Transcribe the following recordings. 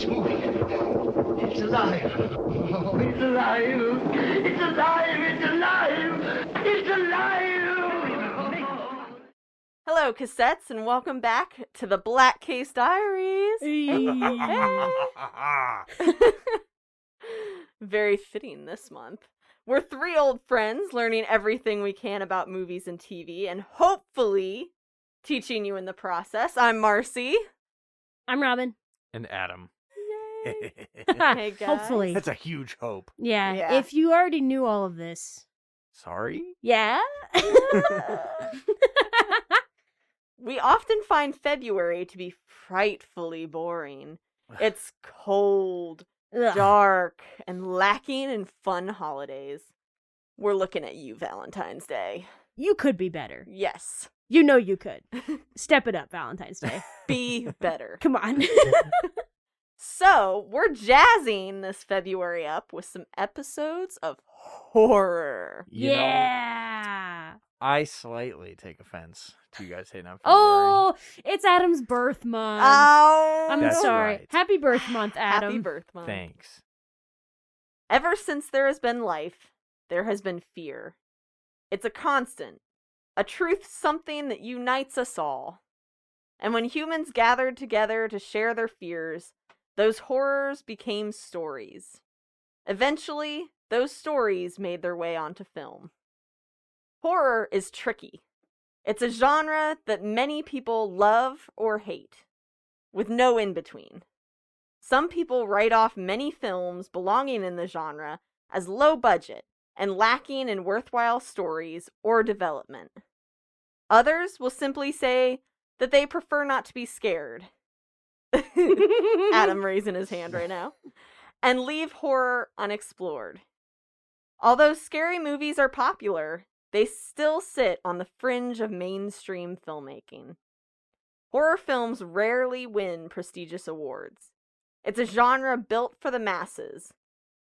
It's moving. It's alive. Oh, it's alive. It's alive. It's alive. It's alive. Hello, Cassettes, and welcome back to the Black Case Diaries. Hey. Very fitting this month. We're three old friends learning everything we can about movies and TV, and hopefully teaching you in the process. I'm Marcy. I'm Robin. And Adam. Yay. Hey, guys. Hopefully. That's a huge hope. Yeah. If you already knew all of this. Sorry? Yeah? We often find February to be frightfully boring. It's cold, Ugh. dark, and lacking in fun holidays. We're looking at you, Valentine's Day. You could be better. Yes. You know you could. Step it up, Valentine's Day. Be better. Come on. So, we're jazzing this February up with some episodes of horror. You know, Yeah. I slightly take offense to you guys hating on February. Oh, it's Adam's birth month. Oh, I'm That's sorry. right. Happy birth month, Adam. Happy birth month. Thanks. Ever since there has been life, there has been fear. It's a constant, a truth, something that unites us all. And when humans gathered together to share their fears, those horrors became stories. Eventually, those stories made their way onto film. Horror is tricky. It's a genre that many people love or hate, with no in-between. Some people write off many films belonging in the genre as low budget and lacking in worthwhile stories or development. Others will simply say that they prefer not to be scared. Adam raising his hand right now. And leave horror unexplored. Although scary movies are popular, they still sit on the fringe of mainstream filmmaking. Horror films rarely win prestigious awards. It's a genre built for the masses,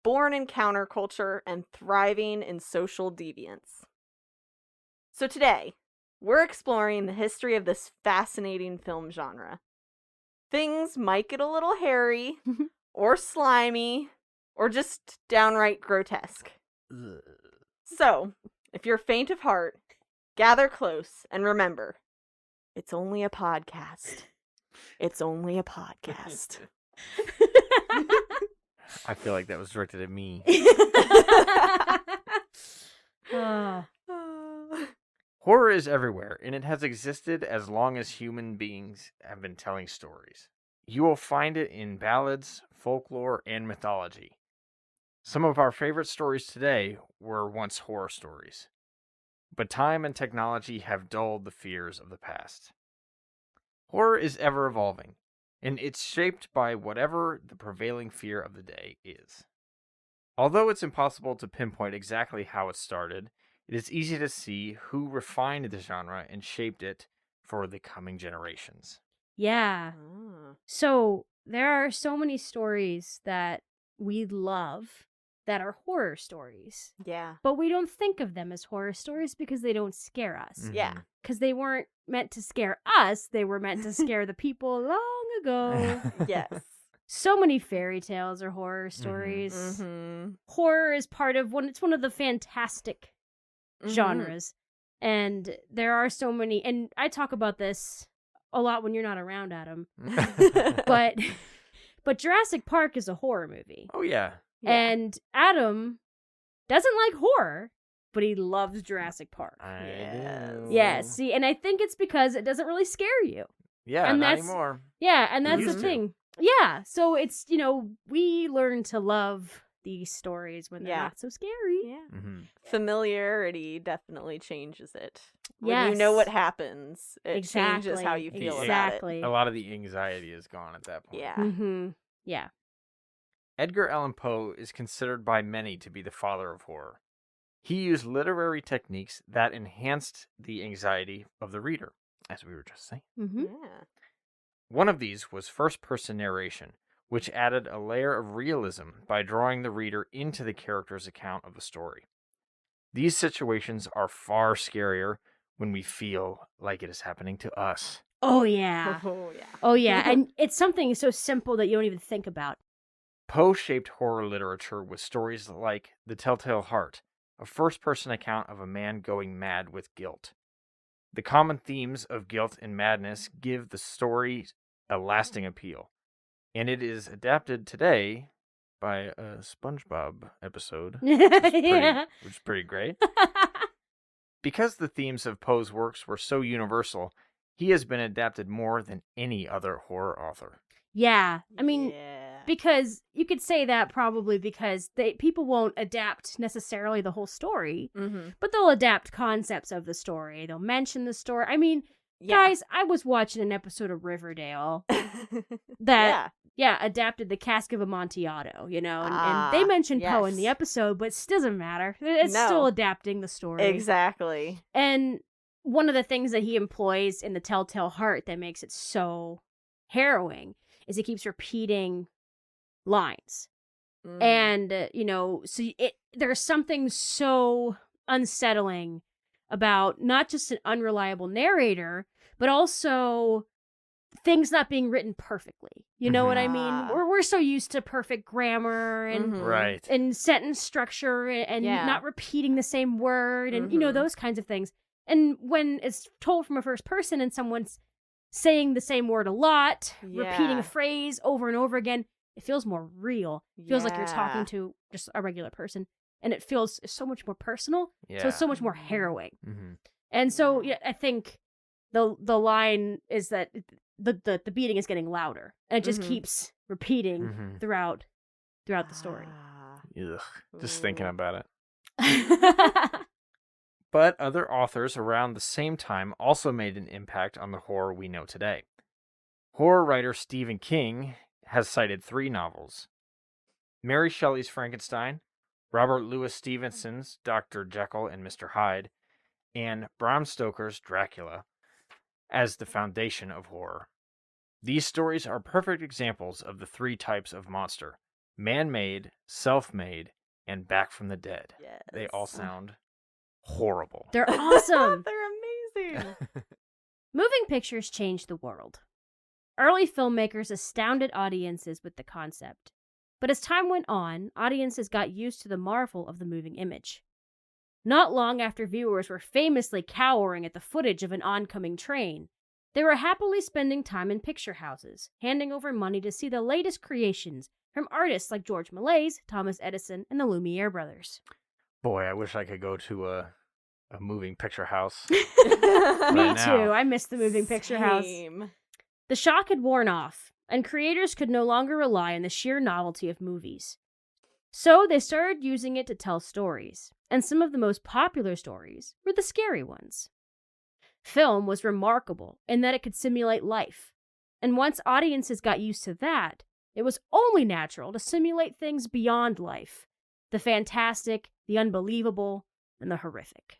born in counterculture and thriving in social deviance. So today, we're exploring the history of this fascinating film genre. Things might get a little hairy, or slimy, or just downright grotesque. Ugh. So, if you're faint of heart, gather close and remember, it's only a podcast. It's only a podcast. I feel like that was directed at me. Ah. Horror is everywhere, and it has existed as long as human beings have been telling stories. You will find it in ballads, folklore, and mythology. Some of our favorite stories today were once horror stories. But time and technology have dulled the fears of the past. Horror is ever evolving, and it's shaped by whatever the prevailing fear of the day is. Although it's impossible to pinpoint exactly how it started, it is easy to see who refined the genre and shaped it for the coming generations. Yeah. So there are so many stories that we love that are horror stories. Yeah. But we don't think of them as horror stories because they don't scare us. Yeah. Because they weren't meant to scare us. They were meant to scare the people long ago. Yes. So many fairy tales are horror stories. Mm-hmm. Horror is part of it's one of the fantastic genres. And there are so many, and I talk about this a lot when you're not around, Adam. But Jurassic Park is a horror movie. Oh, yeah. And Adam doesn't like horror, but he loves Jurassic Park. I do. Yeah, see, and I think it's because it doesn't really scare you. Yeah, and not that's- anymore. Yeah, and that's the used to. thing. Yeah, so it's, we learn to love these stories when they're Yeah. not so scary. Yeah. Mm-hmm. Familiarity definitely changes it. When you know Yes. what happens, it changes how you Exactly. feel Exactly. A lot of the anxiety is gone at that about point. it. Yeah. Mm-hmm. Yeah. Edgar Allan Poe is considered by many to be the father of horror. He used literary techniques that enhanced the anxiety of the reader, as we were just saying. Mm-hmm. Yeah. One of these was first-person narration, which added a layer of realism by drawing the reader into the character's account of the story. These situations are far scarier when we feel like it is happening to us. Oh, yeah. Oh, yeah. Oh, yeah. And it's something so simple that you don't even think about. Poe shaped horror literature with stories like The Telltale Heart, a first-person account of a man going mad with guilt. The common themes of guilt and madness give the story a lasting appeal, and it is adapted today by a SpongeBob episode, Yeah. which is pretty great. Because the themes of Poe's works were so universal, he has been adapted more than any other horror author. Yeah. I mean, yeah. because you could say that probably because people won't adapt necessarily the whole story, but they'll adapt concepts of the story. They'll mention the story. I mean, guys, I was watching an episode of Riverdale that, adapted the Cask of Amontillado, you know, and they mentioned Poe in the episode, but it doesn't matter. It's still adapting the story. Exactly. And one of the things that he employs in the Telltale Heart that makes it so harrowing is he keeps repeating lines. And, you know, so there's something so unsettling about not just an unreliable narrator, but also things not being written perfectly. You know what I mean? We're so used to perfect grammar and Right. and sentence structure and not repeating the same word and, you know, those kinds of things. And when it's told from a first person and someone's saying the same word a lot, repeating a phrase over and over again, it feels more real. It feels like you're talking to just a regular person. And it feels so much more personal. So it's so much more harrowing. And so I think the line is that the beating is getting louder. And it just keeps repeating throughout the story. Ugh, just thinking about it. But other authors around the same time also made an impact on the horror we know today. Horror writer Stephen King has cited 3 novels: Mary Shelley's Frankenstein, Robert Louis Stevenson's Dr. Jekyll and Mr. Hyde, and Bram Stoker's Dracula as the foundation of horror. These stories are perfect examples of the 3 types of monster: man-made, self-made, and back from the dead. Yes. They all sound horrible. They're awesome. They're amazing. Moving pictures changed the world. Early filmmakers astounded audiences with the concept. But as time went on, audiences got used to the marvel of the moving image. Not long after viewers were famously cowering at the footage of an oncoming train, they were happily spending time in picture houses, handing over money to see the latest creations from artists like George Méliès, Thomas Edison, and the Lumiere brothers. Boy, I wish I could go to a moving picture house. Me right too. now. I miss the moving picture house. Same. The shock had worn off, and creators could no longer rely on the sheer novelty of movies. So they started using it to tell stories, and some of the most popular stories were the scary ones. Film was remarkable in that it could simulate life, and once audiences got used to that, it was only natural to simulate things beyond life: the fantastic, the unbelievable, and the horrific.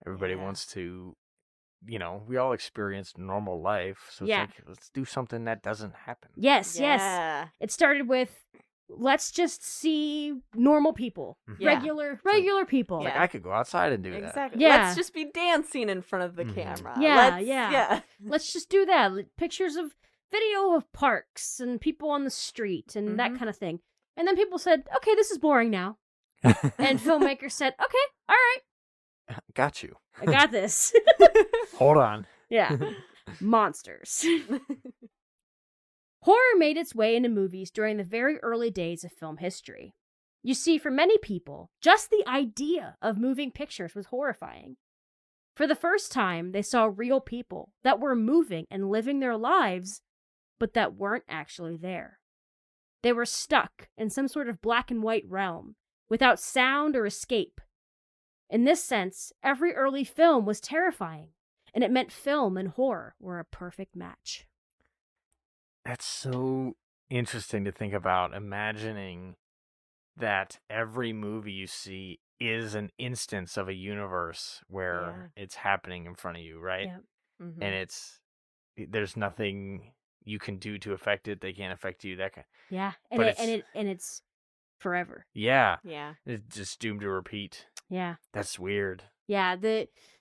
Everybody wants to, you know, we all experience normal life, so it's like, let's do something that doesn't happen. Yes. It started with, let's just see normal people, regular people. Like, I could go outside and do that. Exactly. Yeah. Let's just be dancing in front of the camera. Yeah. Let's just do that. Pictures of video of parks and people on the street and that kind of thing. And then people said, okay, this is boring now. And filmmakers said, okay, all right. Got you. I got this. Hold on. Yeah. Monsters. Horror made its way into movies during the very early days of film history. You see, for many people, just the idea of moving pictures was horrifying. For the first time, they saw real people that were moving and living their lives, but that weren't actually there. They were stuck in some sort of black and white realm, without sound or escape. In this sense, every early film was terrifying, and it meant film and horror were a perfect match. That's so interesting to think about, imagining that every movie you see is an instance of a universe where it's happening in front of you, right? Yeah. And there's nothing you can do to affect it. They can't affect you. That kind. Yeah, But and it's forever. Yeah. Yeah. It's just doomed to repeat. Yeah. That's weird. Yeah,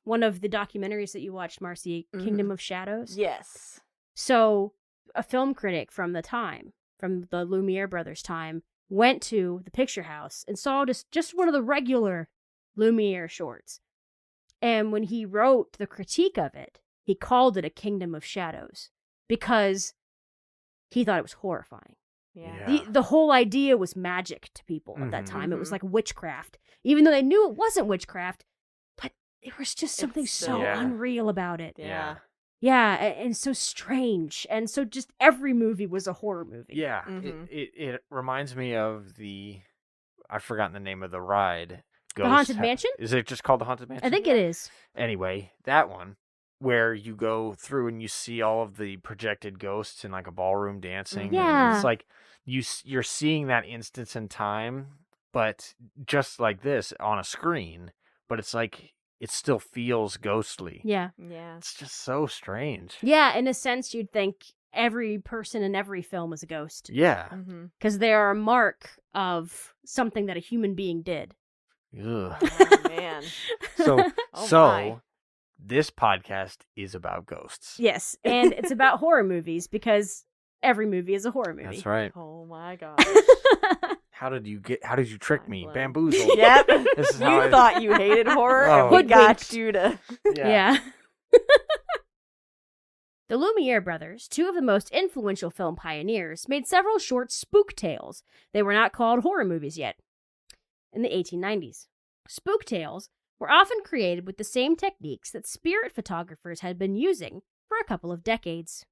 one of the documentaries that you watched, Marcy, Kingdom of Shadows. Yes. So, a film critic from the Lumiere brothers' time, went to the picture house and saw just one of the regular Lumiere shorts. And when he wrote the critique of it, he called it a Kingdom of Shadows because he thought it was horrifying. Yeah. The whole idea was magic to people at that time. It was like witchcraft. Even though they knew it wasn't witchcraft, but there was just something so unreal about it. Yeah. Yeah, and so strange. And so just every movie was a horror movie. Yeah. Mm-hmm. It reminds me of I've forgotten the name of the ride. The Haunted Mansion? Is it just called the Haunted Mansion? I think it is. Anyway, that one, where you go through and you see all of the projected ghosts in like a ballroom dancing. Yeah. It's like you're seeing that instance in time, but just like this on a screen, but it's like it still feels ghostly. Yeah. Yeah. It's just so strange. Yeah, in a sense, you'd think every person in every film is a ghost. Yeah. Mm-hmm. Because they are a mark of something that a human being did. Ugh. Oh, man. So Oh, so my. this podcast is about ghosts. Yes, and it's about horror movies because every movie is a horror movie. That's right. Oh, my gosh. How did you trick Mind me? blown. Bamboozled. Yep. This is You how I- thought you hated horror, Oh. and we got Hoodwinked. you to... Yeah. The Lumiere brothers, two of the most influential film pioneers, made several short spook tales. They were not called horror movies yet. In the 1890s. Spook tales were often created with the same techniques that spirit photographers had been using for a couple of decades,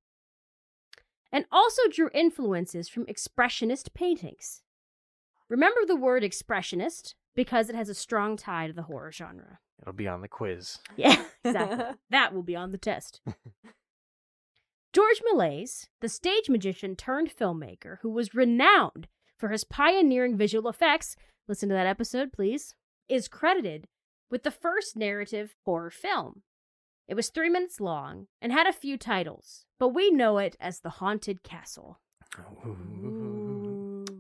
and also drew influences from expressionist paintings. Remember the word expressionist because it has a strong tie to the horror genre. It'll be on the quiz. Yeah, exactly. That will be on the test. George Méliès, the stage magician turned filmmaker who was renowned for his pioneering visual effects, listen to that episode, please, is credited with the first narrative horror film. It was 3 minutes long and had a few titles, but we know it as The Haunted Castle.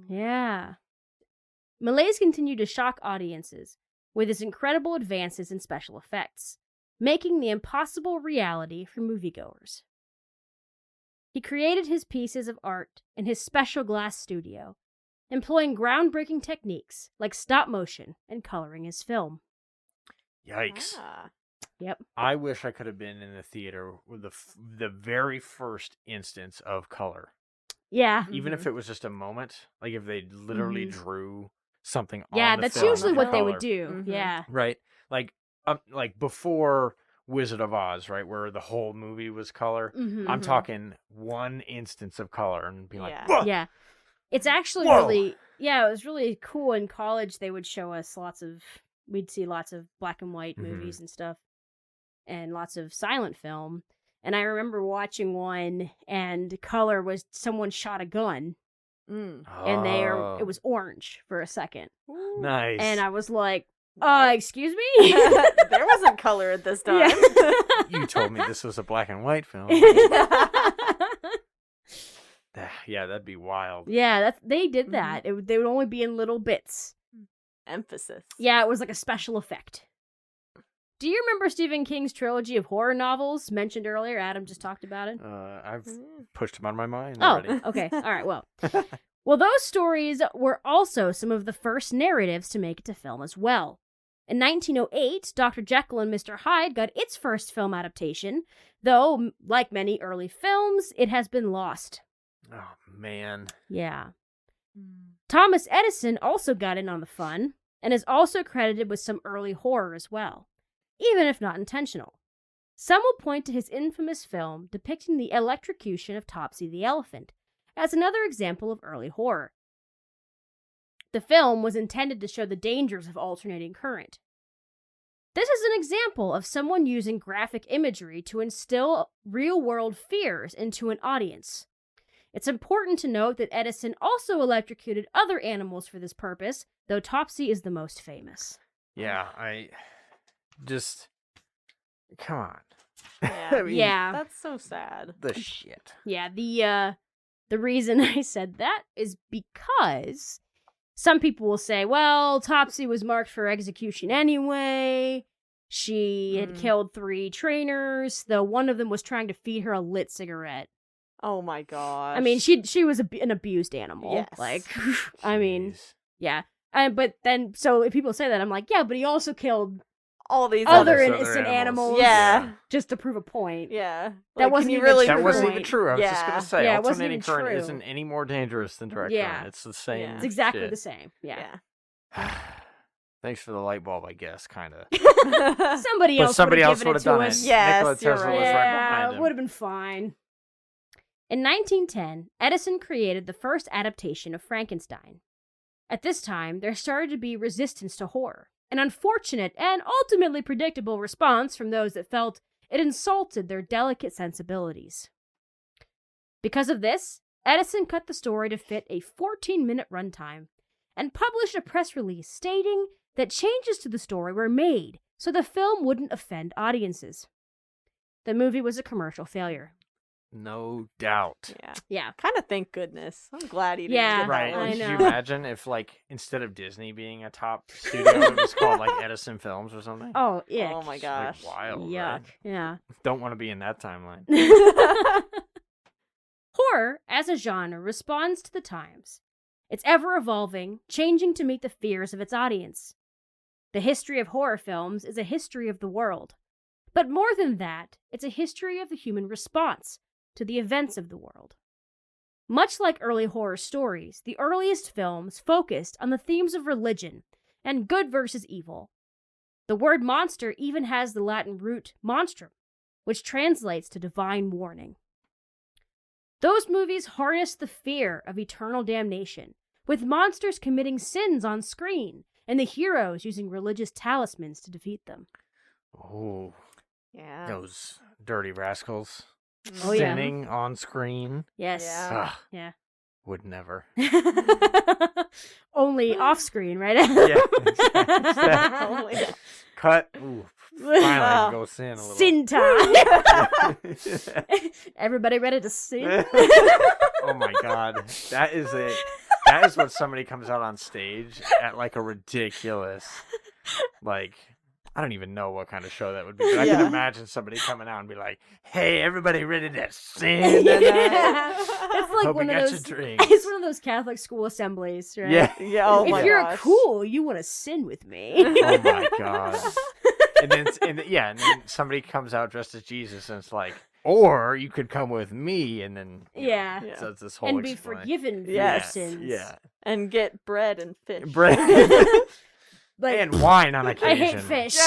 Yeah. Méliès continued to shock audiences with his incredible advances in special effects, making the impossible reality for moviegoers. He created his pieces of art in his special glass studio, employing groundbreaking techniques like stop motion and coloring his film. Yikes. Ah. Yep. I wish I could have been in the theater with the very first instance of color. Yeah. Even if it was just a moment, like if they literally drew something on Yeah, the that's film usually in what they color. would do. Mhm. Yeah. Right? Like before Wizard of Oz, right, where the whole movie was color. Mhm. I'm talking one instance of color and be like, Yeah. "Whoa!" Yeah. It's actually Whoa. really, it was really cool. In college, they would show us we'd see lots of black and white movies and stuff, and lots of silent film. And I remember watching one, and color was someone shot a gun, Mm. and Oh, it was orange for a second. nice. And I was like, excuse me? There wasn't color at this time. You told me this was a black and white film. Yeah, that'd be wild. Yeah, they did that. They would only be in little bits. Emphasis. Yeah, it was like a special effect. Do you remember Stephen King's trilogy of horror novels mentioned earlier? Adam just talked about it. I've pushed him out of my mind Oh, already. okay. All right, well. Well, those stories were also some of the first narratives to make it to film as well. In 1908, Dr. Jekyll and Mr. Hyde got its first film adaptation, though, like many early films, it has been lost. Oh, man. Yeah. Thomas Edison also got in on the fun, and is also credited with some early horror as well, even if not intentional. Some will point to his infamous film depicting the electrocution of Topsy the elephant as another example of early horror. The film was intended to show the dangers of alternating current. This is an example of someone using graphic imagery to instill real-world fears into an audience. It's important to note that Edison also electrocuted other animals for this purpose, though Topsy is the most famous. Yeah, I just... Come on. Yeah. I mean, Yeah. That's so sad. The shit. Yeah, the reason I said that is because some people will say, well, Topsy was marked for execution anyway. She had killed 3 trainers, though one of them was trying to feed her a lit cigarette. Oh my gosh. I mean, she was an abused animal. Yes. Like, I mean, Jeez. yeah. But then, so if people say that, I'm like, yeah, but he also killed all these other Other innocent animals. Yeah. Just to prove a point. Yeah. That wasn't can you even really true. That wasn't point. even true. I was just going to say, Yeah, it wasn't alternating even current true. isn't any more dangerous than direct Yeah. current. It's the same. Yeah. It's exactly shit. the same. Yeah. Thanks for the light bulb, I guess, kind of. Yeah. Somebody But else somebody would have else given would it have to done us. it. Yes, Nikola you're Tesla right. was right Yeah, behind it him. would have been fine. In 1910, Edison created the first adaptation of Frankenstein. At this time, there started to be resistance to horror, an unfortunate and ultimately predictable response from those that felt it insulted their delicate sensibilities. Because of this, Edison cut the story to fit a 14-minute runtime and published a press release stating that changes to the story were made so the film wouldn't offend audiences. The movie was a commercial failure. No doubt. Yeah. Kind of thank goodness. I'm glad he didn't Yeah. get that Right. one. I Could you know. imagine if, like, instead of Disney being a top studio, it was called, like, Edison Films or something? Oh, yeah. Oh my It's, like, gosh. wild, Yuck. right? Yeah. Don't want to be in that timeline. Horror, as a genre, responds to the times. It's ever evolving, changing to meet the fears of its audience. The history of horror films is a history of the world. But more than that, it's a history of the human response to the events of the world. Much like early horror stories, the earliest films focused on the themes of religion and good versus evil. The word monster even has the Latin root monstrum, which translates to divine warning. Those movies harnessed the fear of eternal damnation, with monsters committing sins on screen and the heroes using religious talismans to defeat them. Oh, Yeah. those dirty rascals. Oh, yeah. Sinning on screen. Yes. Yeah. Ugh, Yeah. would never. Only off screen, right? Yeah. Only- Cut. Ooh, finally, I can go sin a little. Sin time. Everybody ready to sin? Oh my god, that is what somebody comes out on stage at, like, a ridiculous, like, I don't even know what kind of show that would be, but I can Yeah. imagine somebody coming out and be like, "Hey, everybody ready to sin tonight? It's like Hope one you of got those. your drinks." It's one of those Catholic school assemblies, right? Yeah. Yeah. Oh if my you're gosh. cool, you want to sin with me. Oh my god. And then somebody comes out dressed as Jesus, and it's like, or you could come with me, and then Yeah. Yeah. so it's this whole And be explain- forgiven for Yes. your sins. Yeah, And get bread and fish. bread Like, and wine on I occasion. hate fish.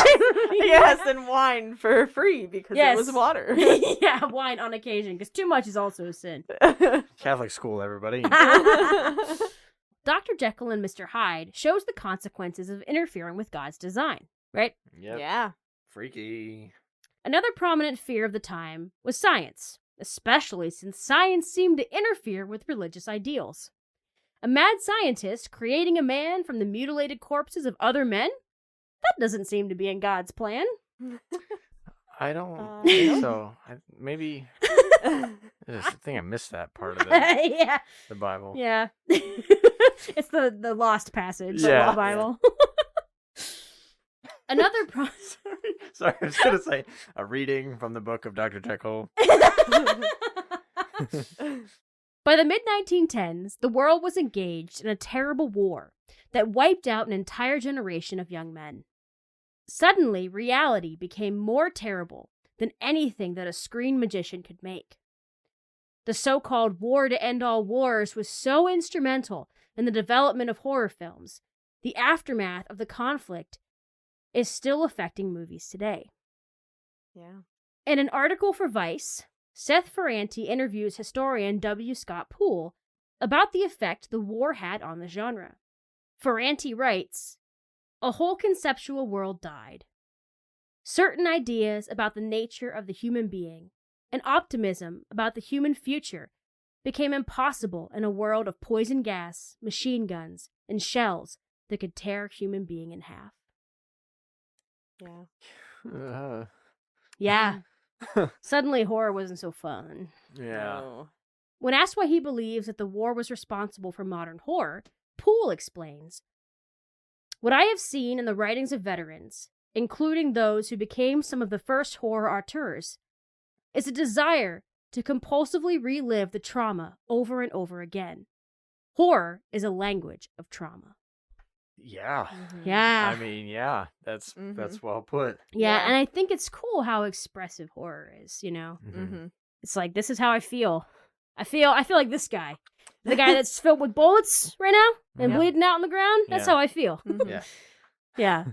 Yes, and wine for free because it was Yes. water. Yeah, wine on occasion, because too much is also a sin. Catholic school, everybody. Dr. Jekyll and Mr. Hyde shows the consequences of interfering with God's design, right? Yep. Yeah. Freaky. Another prominent fear of the time was science, especially since science seemed to interfere with religious ideals. A mad scientist creating a man from the mutilated corpses of other men? That doesn't seem to be in God's plan. I don't no. think so. Maybe I think I missed that part of the, Yeah, the Bible. yeah. It's the lost passage Yeah. of the Bible. Another Sorry, I was gonna say a reading from the book of Dr. Jekyll. By the mid-1910s, the world was engaged in a terrible war that wiped out an entire generation of young men. Suddenly, reality became more terrible than anything that a screen magician could make. The so-called war to end all wars was so instrumental in the development of horror films. The aftermath of the conflict is still affecting movies today. Yeah. In an article for Vice, Seth Ferranti interviews historian W. Scott Poole about the effect the war had on the genre. Ferranti writes, "A whole conceptual world died. Certain ideas about the nature of the human being and optimism about the human future became impossible in a world of poison gas, machine guns, and shells that could tear a human being in half." Yeah. Yeah. Suddenly horror wasn't so fun. Yeah. Oh. When asked why he believes that the war was responsible for modern horror, Poole explains, "What I have seen in the writings of veterans, including those who became some of the first horror auteurs, is a desire to compulsively relive the trauma over and over again. Horror is a language of trauma." Yeah. Yeah. I mean, yeah, that's well put. Yeah, Yeah. and I think it's cool how expressive horror is, you know? It's like, this is how I feel. I feel like this guy. The guy that's filled with bullets right now and Yeah. bleeding out on the ground. That's Yeah. how I feel. Yeah. Yeah.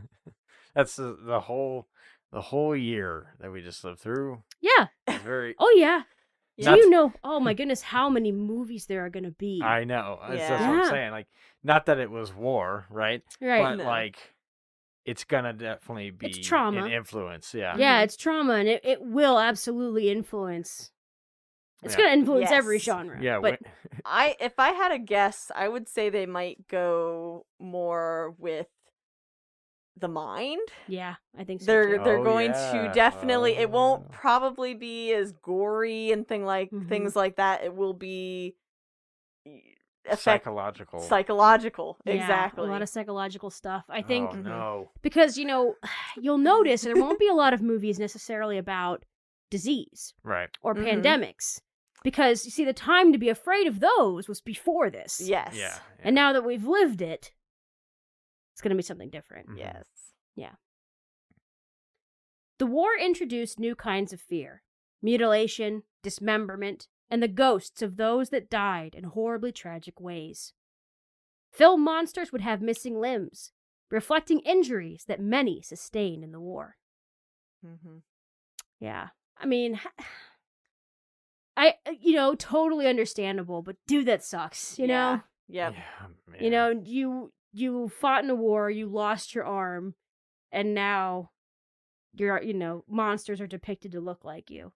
That's the whole year that we just lived through. Yeah. It's very Oh, yeah. Yeah. Do you know, oh my goodness, how many movies there are going to be? I know. That's what Yeah. I'm saying. Like, not that it was war, right? Right. But No. like, it's gonna definitely be It's trauma. an influence. Yeah. Yeah, it's trauma, and it will absolutely influence. It's Yeah. going to influence every Yes. genre. Yeah. But If I had a guess, I would say they might go more with the mind. yeah, I think so. They're too. going yeah. to definitely. It won't Oh. probably be as gory and things like that. It will be Psychological. psychological. Yeah, Exactly. a lot of psychological stuff. I think Oh, no. because, you know, you'll notice there won't be a lot of movies necessarily about disease Right. or Mhm. pandemics. Because, you see, the time to be afraid of those was before this. Yes. Yeah. And now that we've lived it, it's going to be something different. Mhm. Yes. The war introduced new kinds of fear: mutilation, dismemberment, and the ghosts of those that died in horribly tragic ways. Film monsters would have missing limbs, reflecting injuries that many sustained in the war. Mm-hmm. Yeah. I mean, totally understandable, but dude, that sucks, you know? Yep. Yeah, man. You know, you fought in a war, you lost your arm, and now monsters are depicted to look like you.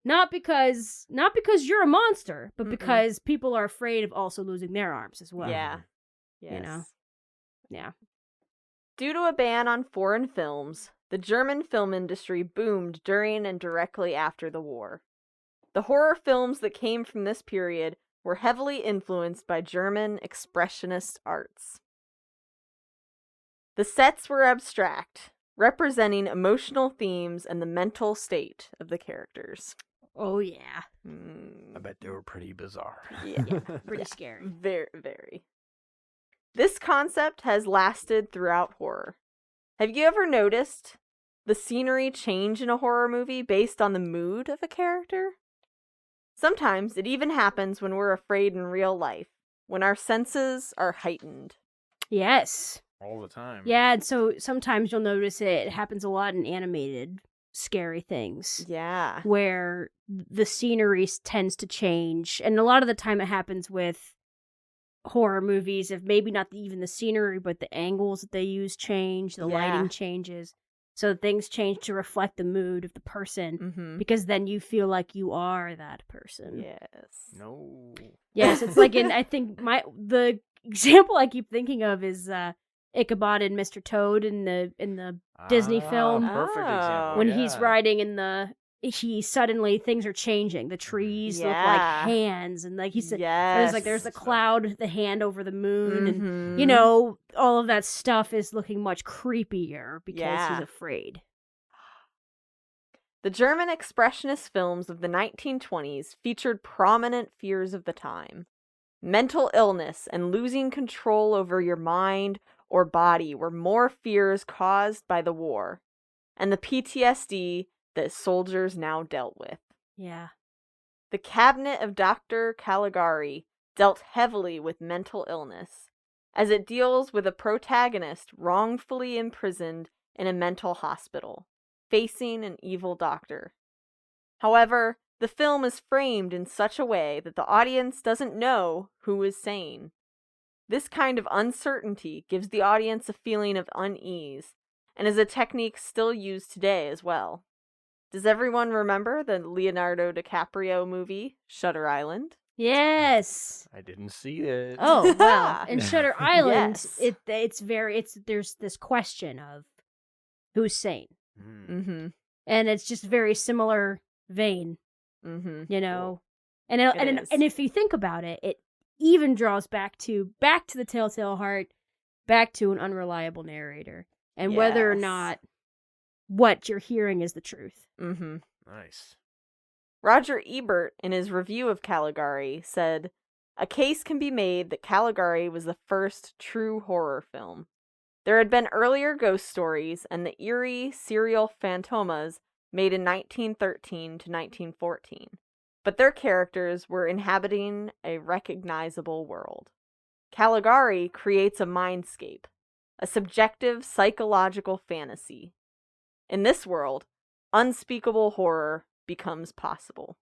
Not because you're a monster, but Mm-mm. because people are afraid of also losing their arms as well. Yeah. You Yes. know? Yeah. Due to a ban on foreign films, the German film industry boomed during and directly after the war. The horror films that came from this period were heavily influenced by German expressionist arts. The sets were abstract, representing emotional themes and the mental state of the characters. Oh, yeah. I bet they were pretty bizarre. Yeah. Pretty scary. Very, very. This concept has lasted throughout horror. Have you ever noticed the scenery change in a horror movie based on the mood of a character? Sometimes it even happens when we're afraid in real life, when our senses are heightened. Yes. All the time. Yeah, and so sometimes you'll notice it happens a lot in animated scary things. Yeah. Where the scenery tends to change, and a lot of the time it happens with horror movies, if maybe not even the scenery, but the angles that they use change, the lighting changes, so things change to reflect the mood of the person, Mm-hmm. because then you feel like you are that person. Yes. No. Yes, it's like I think the example I keep thinking of is Ichabod and Mr. Toad in the Disney film. Perfect example. When he's yeah. riding suddenly things are changing. The trees look like Yeah. hands, and like he said, Yes. there's the cloud, the hand over the moon, and Mhm. all of that stuff is looking much creepier because Yeah. he's afraid. The German expressionist films of the 1920s featured prominent fears of the time. Mental illness and losing control over your mind or body were more fears caused by the war, and the PTSD that soldiers now dealt with. Yeah. The Cabinet of Dr. Caligari dealt heavily with mental illness, as it deals with a protagonist wrongfully imprisoned in a mental hospital, facing an evil doctor. However, the film is framed in such a way that the audience doesn't know who is sane. This kind of uncertainty gives the audience a feeling of unease, and is a technique still used today as well. Does everyone remember the Leonardo DiCaprio movie, Shutter Island? Yes. I didn't see it. Oh well, in Shutter Island, Yes. there's this question of who's sane, Mm. Mm-hmm. and it's just very similar vein, Mm-hmm. you know. It is. And if you think about it, even draws back to the Telltale Heart, back to an unreliable narrator, and whether or Yes. not what you're hearing is the truth. Mm-hmm. Nice. Roger Ebert, in his review of Caligari, said, "A case can be made that Caligari was the first true horror film. There had been earlier ghost stories and the eerie serial Phantomas made in 1913 to 1914, but their characters were inhabiting a recognizable world. Caligari creates a mindscape, a subjective psychological fantasy. In this world, unspeakable horror becomes possible."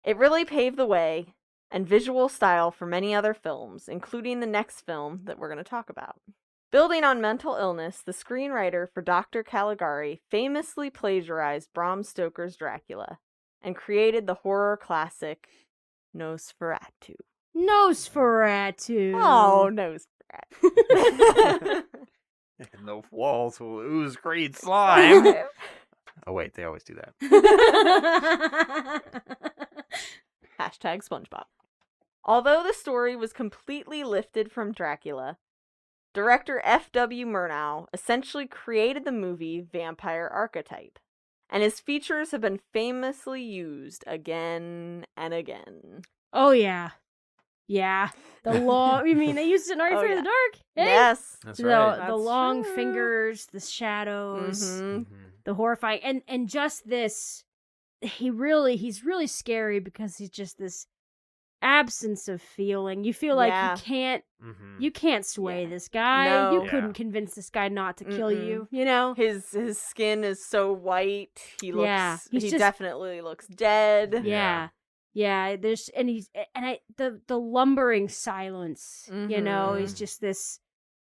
It really paved the way and visual style for many other films, including the next film that we're going to talk about. Building on mental illness, the screenwriter for Dr. Caligari famously plagiarized Bram Stoker's Dracula and created the horror classic Nosferatu. Nosferatu. Oh, Nosferatu. And the walls will ooze green slime. Oh, wait, they always do that. Hashtag SpongeBob. Although the story was completely lifted from Dracula, director F.W. Murnau essentially created the movie vampire archetype, and his features have been famously used again and again. Oh, yeah. Yeah. The long, you mean they used it in Are You Oh, Afraid yeah. of the Dark? Hey? Yes. That's the, right. the That's long true. fingers, the shadows, Mhm. the horrifying, and just this, he's really scary because he's just this absence of feeling. You feel like Yeah. you can't sway Yeah. this guy. No. You Yeah. couldn't convince this guy not to kill Mm-mm. you, you know? His skin is so white. He looks. Yeah, he's he just- definitely looks dead. Yeah. Yeah, there's the lumbering silence, you know, is Mhm. just this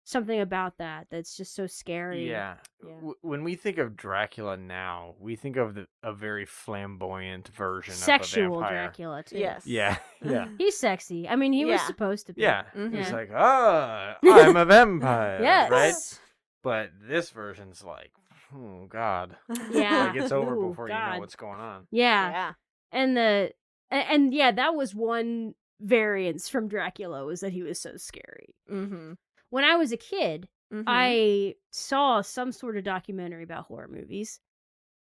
something about that's just so scary. Yeah. Yeah. When we think of Dracula now, we think of a very flamboyant version Sexual of a vampire. Dracula too. Yes. Yeah. Yeah. He's sexy. I mean, he was Yeah. supposed to be. Yeah. Mhm. He's Yeah. like, I'm a vampire. Yes. Right? But this version's like, oh, God. Yeah. Like, it's over Ooh, before you God. know what's going on. Yeah. Yeah. And yeah, that was one variance from Dracula, was that he was so scary. Mm-hmm. When I was a kid, Mm-hmm. I saw some sort of documentary about horror movies.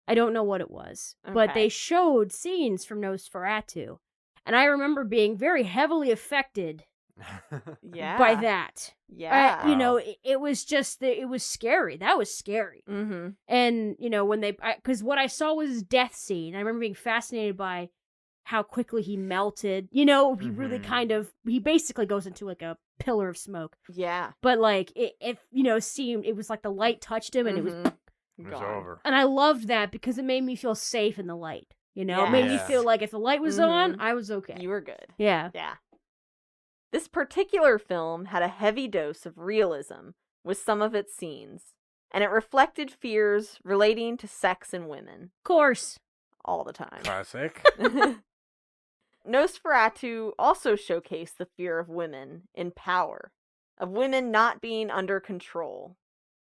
I don't know what it was, but Okay. they showed scenes from Nosferatu. And I remember being very heavily affected Yeah. by that. Yeah. You know, Wow. it was just, it was scary. That was scary. Mm-hmm. And, you know, when because what I saw was his death scene. I remember being fascinated by how quickly he melted. You know, he really Mhm. he basically goes into like a pillar of smoke. Yeah. But like, it you know, it was like the light touched him and it was, Mhm. It was Gone. over. and I loved that because it made me feel safe in the light. You know, it made me Yes. feel like if the light was on, Mhm. I was okay. You were good. Yeah. Yeah. This particular film had a heavy dose of realism with some of its scenes, and it reflected fears relating to sex and women Of course. all the time. Classic. Nosferatu also showcased the fear of women in power, of women not being under control.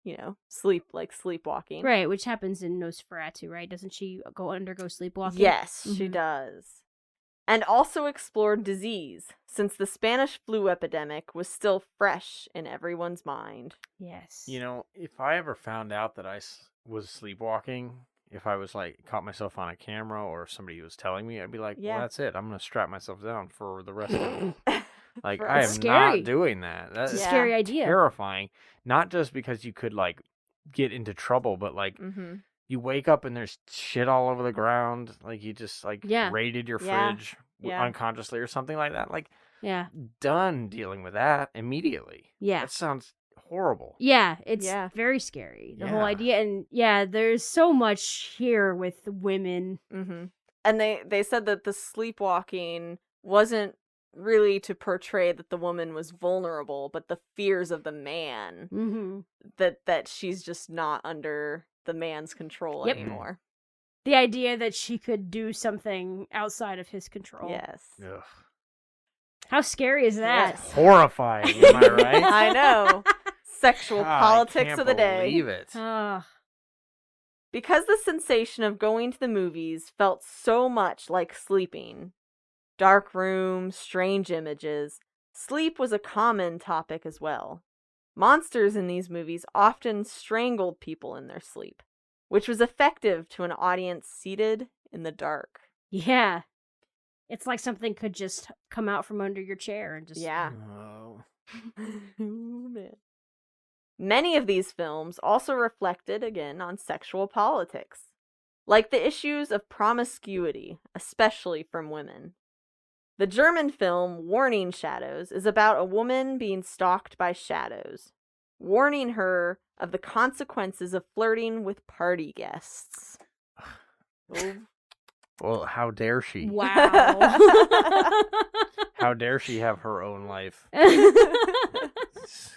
You know, sleepwalking. Right, which happens in Nosferatu, right? Doesn't she undergo sleepwalking? Yes, she Mhm. does. And also explored disease, since the Spanish flu epidemic was still fresh in everyone's mind. Yes. You know, if I ever found out that I was sleepwalking, if I was like caught myself on a camera or if somebody was telling me, I'd be like, Yeah. well, that's it. I'm going to strap myself down for the rest of it. Like, For- I am It's scary. not doing that. That's It's a Yeah. scary idea. terrifying. Not just because you could like get into trouble, but like Mm-hmm. you wake up and there's shit all over the ground. Like you just like Yeah. raided your Yeah. fridge Yeah. unconsciously or something like that. Like, Yeah. done dealing with that immediately. Yeah. That sounds horrible. Yeah, it's Yeah. very scary. The whole Yeah. idea, and yeah, there's so much here with women. Mm-hmm. And they said that the sleepwalking wasn't really to portray that the woman was vulnerable, but the fears of the man, Mm-hmm. that she's just not under the man's control Yep. anymore. The idea that she could do something outside of his control. Yes. Ugh. How scary is that? Yes. Horrifying, am I right? I know. Sexual God, politics I can't of the day. believe it. Ugh. Because the sensation of going to the movies felt so much like sleeping, dark rooms, strange images, Sleep was a common topic as well. Monsters in these movies often strangled people in their sleep, which was effective to an audience seated in the dark. Yeah. It's like something could just come out from under your chair and just... Yeah. Oh. Ooh, man. Many of these films also reflected, again, on sexual politics, like the issues of promiscuity, especially from women. The German film Warning Shadows is about a woman being stalked by shadows, warning her of the consequences of flirting with party guests. Oh. Well, how dare she? Wow. How dare she have her own life?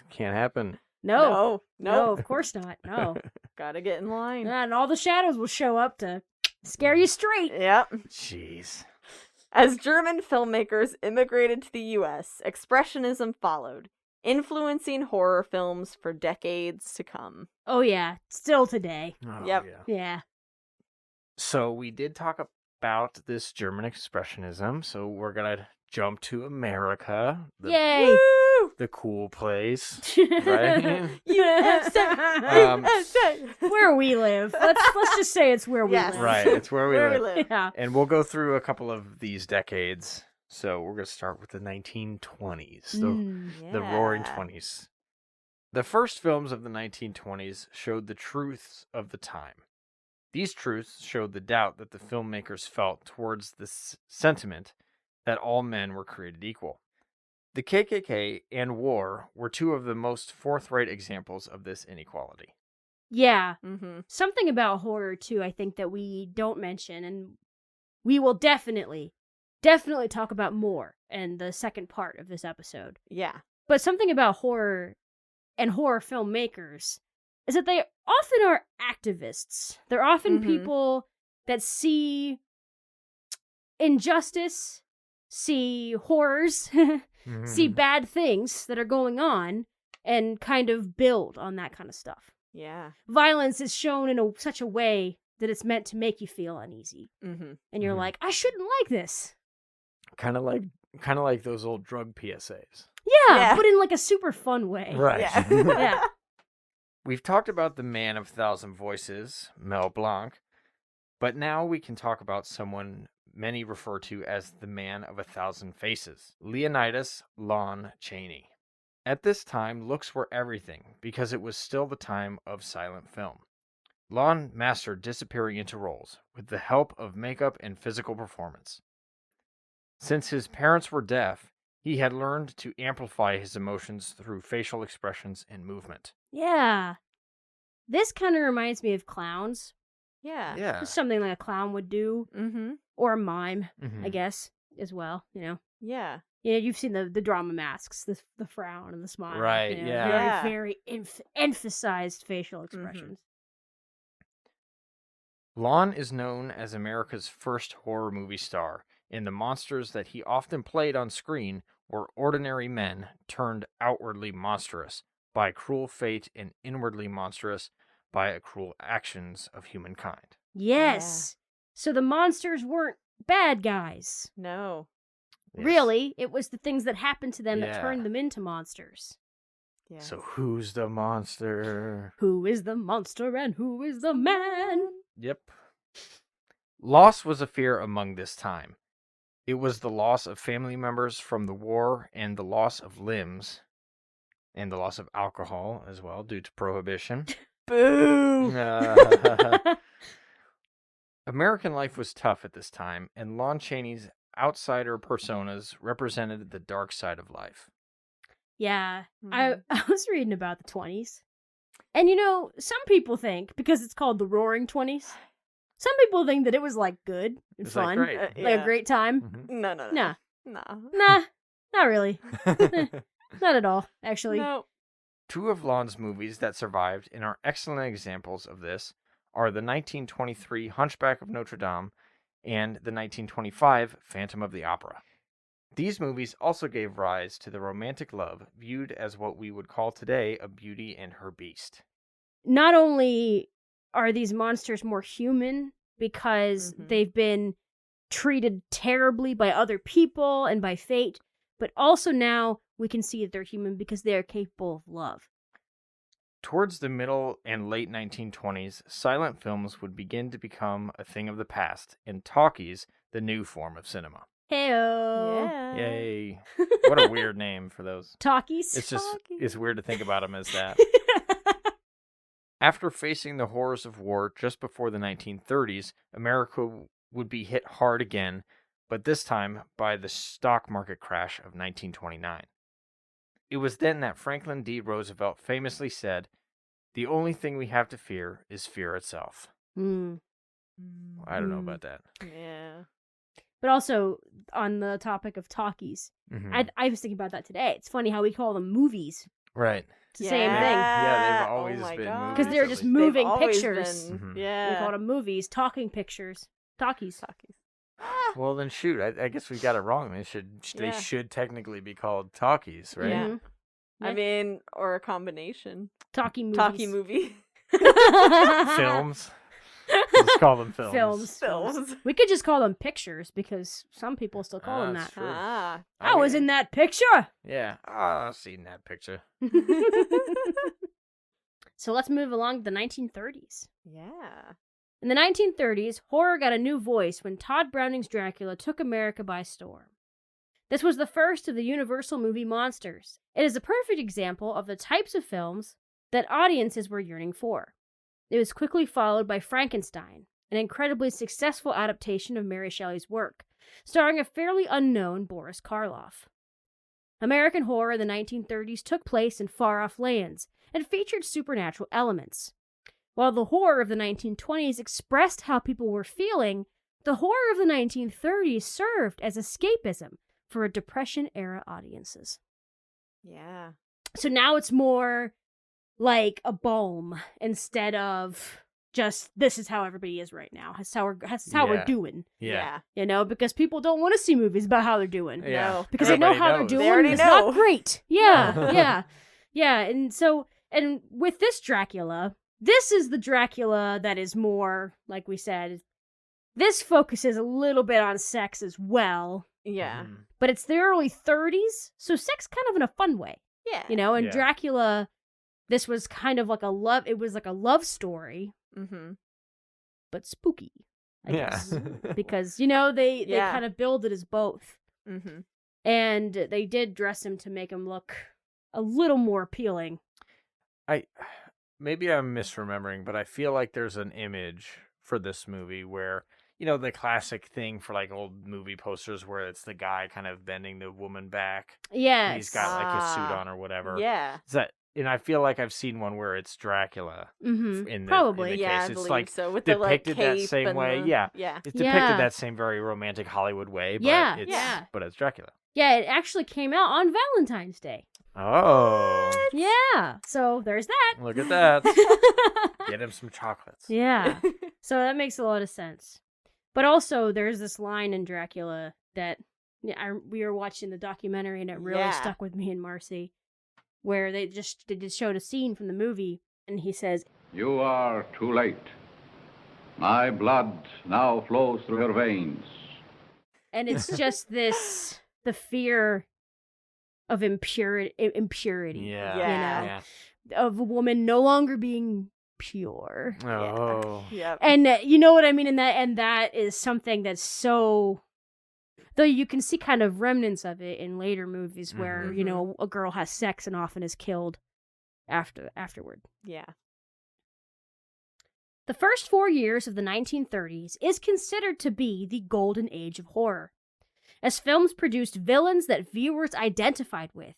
Can't happen. No, No, of course not. No. Gotta get in line. And all the shadows will show up to scare you straight. Yep. Jeez. As German filmmakers immigrated to the U.S., Expressionism followed, influencing horror films for decades to come. Oh, yeah. Still today. Oh, Yep. yeah. Yeah. So we did talk about this German expressionism, so we're gonna jump to America, Yay. Woo! the cool place, right? USA! Where we live. Let's just say it's where we Yes. live. Right, it's where we Where live. we live. Yeah. And we'll go through a couple of these decades. So we're gonna start with the 1920s, the Roaring Yeah. 20s. The first films of the 1920s showed the truths of the time. These truths showed the doubt that the filmmakers felt towards this sentiment that all men were created equal. The KKK and war were two of the most forthright examples of this inequality. Yeah. Mm-hmm. Something about horror, too, I think that we don't mention, and we will definitely talk about more in the second part of this episode. Yeah. But something about horror and horror filmmakers is that they often are activists. They're often Mhm. people that see injustice, see horrors, see bad things that are going on, and kind of build on that kind of stuff. Yeah. Violence is shown in such a way that it's meant to make you feel uneasy. Mm-hmm. And you're Mhm. like, I shouldn't like this. Kind of like those old drug PSAs. Yeah, Yeah. but in like a super fun way. Right. Yeah. Yeah. We've talked about the man of 1,000 voices, Mel Blanc, but now we can talk about someone many refer to as the man of 1,000 faces, Leonidas Lon Chaney. At this time, looks were everything because it was still the time of silent film. Lon mastered disappearing into roles with the help of makeup and physical performance. Since his parents were deaf, he had learned to amplify his emotions through facial expressions and movement. Yeah. This kind of reminds me of clowns. Yeah. Yeah. Just something like a clown would do. Mm-hmm. Or a mime, Mhm. I guess, as well, you know. Yeah. Yeah, you've seen the drama masks, the frown and the smile. Right, you know, yeah. Yeah. Very, very emphasized facial expressions. Lon is known as America's first horror movie star, and the monsters that he often played on screen were ordinary men turned outwardly monstrous by cruel fate and inwardly monstrous by cruel actions of humankind. Yes. So the monsters weren't bad guys. No. Yes. Really, it was the things that happened to them that Yeah. turned them into monsters. Yeah. So who's the monster? Who is the monster and who is the man? Yep. Loss was a fear among this time. It was the loss of family members from the war and the loss of limbs and the loss of alcohol as well due to prohibition. Boo! American life was tough at this time, and Lon Chaney's outsider personas represented the dark side of life. Yeah, Mhm. I was reading about the 20s. And you know, some people think, because it's called the Roaring 20s, some people think that it was like good and It's like fun. great. Like Yeah. a great time. Mhm. No, no, no. Nah, No. nah, not really. Not at all, actually. No. Two of Lon's movies that survived and are excellent examples of this are the 1923 Hunchback of Notre Dame and the 1925 Phantom of the Opera. These movies also gave rise to the romantic love viewed as what we would call today a Beauty and her Beast. Not only are these monsters more human because Mhm. they've been treated terribly by other people and by fate, but also now we can see that they're human because they are capable of love. Towards the middle and late 1920s, silent films would begin to become a thing of the past, and talkies the new form of cinema. Heyo. Yeah. Yay. What a weird name for those. Talkies. It's just, Talkies. it's weird to think about them as that. After facing the horrors of war just before the 1930s, America would be hit hard again, but this time by the stock market crash of 1929. It was then that Franklin D. Roosevelt famously said, "The only thing we have to fear is fear itself." Mm. I don't know about that. Yeah. But also, on the topic of talkies, Mhm. I was thinking about that today. It's funny how we call them movies. Right. It's the same thing. Yeah, they've Oh always my been gosh. movies. Because they're at just least. moving They've always pictures. been- Mhm. Yeah. We call them movies, talking pictures. Talkies. Talkies. Well, then shoot, I guess we got it wrong. They Yeah. should technically be called talkies, right? Yeah. Mhm. I mean, or a combination. Talkie movies. Talkie movie. Films. Just call them films. Films. We could just call them pictures because some people still call them That's that. true. Ah. I was in that picture. Yeah. Oh, I've seen that picture. So let's move along to the 1930s. Yeah. In the 1930s, horror got a new voice when Todd Browning's Dracula took America by storm. This was the first of the Universal movie monsters. It is a perfect example of the types of films that audiences were yearning for. It was quickly followed by Frankenstein, an incredibly successful adaptation of Mary Shelley's work, starring a fairly unknown Boris Karloff. American horror in the 1930s took place in far-off lands and featured supernatural elements. While the horror of the 1920s expressed how people were feeling, the horror of the 1930s served as escapism for Depression-era audiences. Yeah. So now it's more like a balm instead of just, this is how everybody is right now. That's how we're Yeah. doing. Yeah. You know, because people don't want to see movies about how they're doing. Yeah. No. Because they know Everybody how knows. they're They doing. already It's know. not great. Yeah, yeah. Yeah, and with this Dracula, this is the Dracula that is more, like we said, this focuses a little bit on sex as well, Yeah. Mhm. but it's the early 30s, so sex kind of in a fun way, Yeah. you know, and Yeah. Dracula, this was kind of like it was like a love story, Mm-hmm. but spooky, I Yeah. guess, because, you know, they Yeah. kind of build it as both. Mm-hmm. And they did dress him to make him look a little more appealing. Maybe I'm misremembering, but I feel like there's an image for this movie where, you know, the classic thing for like old movie posters where it's the guy kind of bending the woman back. Yes. He's got like his suit Ah, on or whatever. Yeah. Is that, and I feel like I've seen one where it's Dracula Mm-hmm. in the Probably. in the Yeah, case. I It's believe like so. With the like depicted cape that same and way. the- Yeah. Yeah. It's depicted Yeah. that same very romantic Hollywood way, but Yeah, it's yeah. but it's Dracula. Yeah, it actually came out on Valentine's Day. Oh, Yeah. So there's that. look at that. Get him some chocolates. Yeah. So that makes a lot of sense. But also, there's this line in Dracula that we were watching the documentary and it really Yeah. stuck with me and Marcy, where they just showed a scene from the movie and he says, You are too late. My blood now flows through your veins. and it's just the fear of impurity, Yeah. Yeah. of a woman no longer being pure. Oh. Yep. And you know what I mean? And that is something that's so, though you can see kind of remnants of it in later movies where, Mhm. you know, a girl has sex and often is killed afterward. Yeah. The first 4 years of the 1930s is considered to be the golden age of horror, as films produced villains that viewers identified with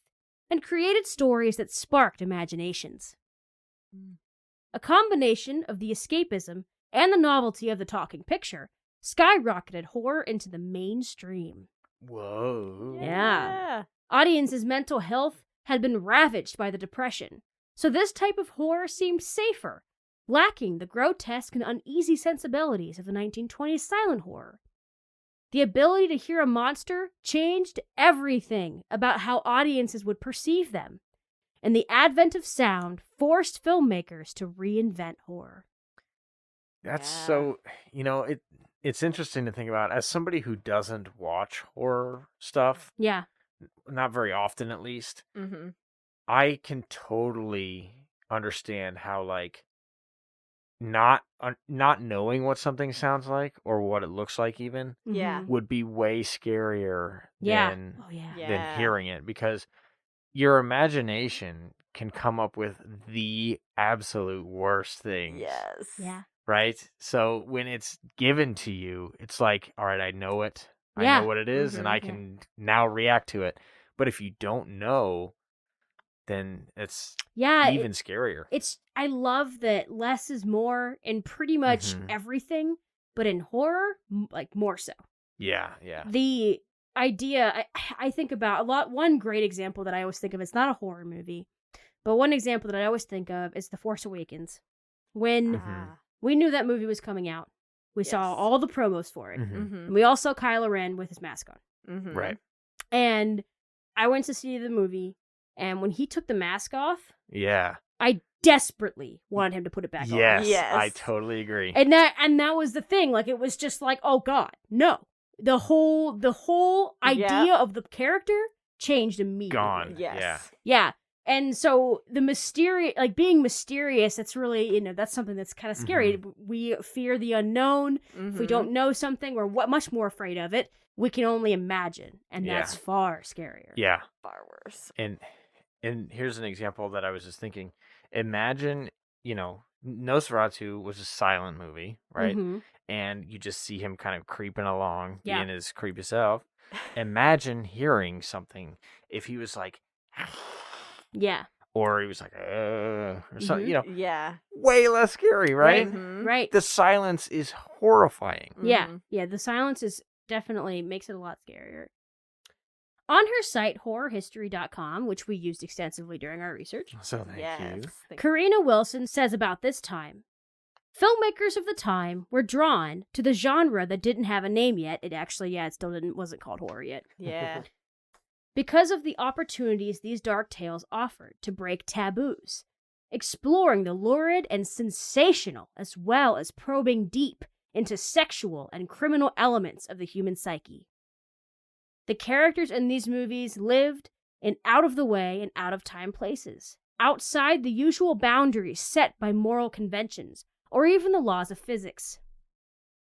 and created stories that sparked imaginations. A combination of the escapism and the novelty of the talking picture skyrocketed horror into the mainstream. Whoa. Yeah. Audiences' mental health had been ravaged by the Depression, so this type of horror seemed safer, lacking the grotesque and uneasy sensibilities of the 1920s silent horror. The ability to hear a monster changed everything about how audiences would perceive them, and the advent of sound forced filmmakers to reinvent horror. That's Yeah. so, you know, it's interesting to think about as somebody who doesn't watch horror stuff. Yeah. not very often at least, Mm-hmm. I can totally understand how like not knowing what something sounds like or what it looks like even Yeah. Mhm. would be way scarier Yeah. than Oh yeah. Yeah. than hearing it, because your imagination can come up with the absolute worst things. Yes. Yeah. Right? So when it's given to you, it's like, all right, I know it. I Yeah. know what it is, and Mhm. I Yeah. can now react to it. But if you don't know, then it's Yeah. even scarier. I love that less is more in pretty much Mhm. everything, but in horror, like more so. Yeah, yeah. The idea I think about a lot. One great example that I always think of, it's not a horror movie, but one example that I always think of is The Force Awakens. When Mhm. Ah. we knew that movie was coming out, we saw Yes. all the promos for it. Mhm. Mm-hmm. And we all saw Kylo Ren with his mask on. Mm-hmm. Right. And I went to see the movie, and when he took the mask off, Yeah. I desperately wanted him to put it back on. Yes, Yes. I totally agree. And that was the thing. Like, it was just like, oh God, no. The whole idea of the character changed immediately. Gone. Yes. Yeah. Yeah. And so the mysterious, like being mysterious, that's really, that's something that's kind of scary. We fear the unknown. Mm-hmm. If we don't know something, we're much more afraid of it. We can only imagine. And Yeah. that's far scarier. Yeah. Far worse. And here's an example that I was just thinking. Imagine, Nosferatu was a silent movie, right? Mhm. And you just see him kind of creeping along, Yeah. being his creepy self. Imagine hearing something if he was like, Yeah. or he was like, or something, Yeah. way less scary, right? Mhm. Right. The silence is horrifying. Yeah. Mhm. Yeah. The silence is definitely makes it a lot scarier. On her site, horrorhistory.com, which we used extensively during our research, So thank Yes. you. Karina Wilson says about this time, filmmakers of the time were drawn to the genre that didn't have a name yet. It still wasn't called horror yet. Yeah. Because of the opportunities these dark tales offered to break taboos, exploring the lurid and sensational, as well as probing deep into sexual and criminal elements of the human psyche. The characters in these movies lived in out-of-the-way and out-of-time places, outside the usual boundaries set by moral conventions or even the laws of physics.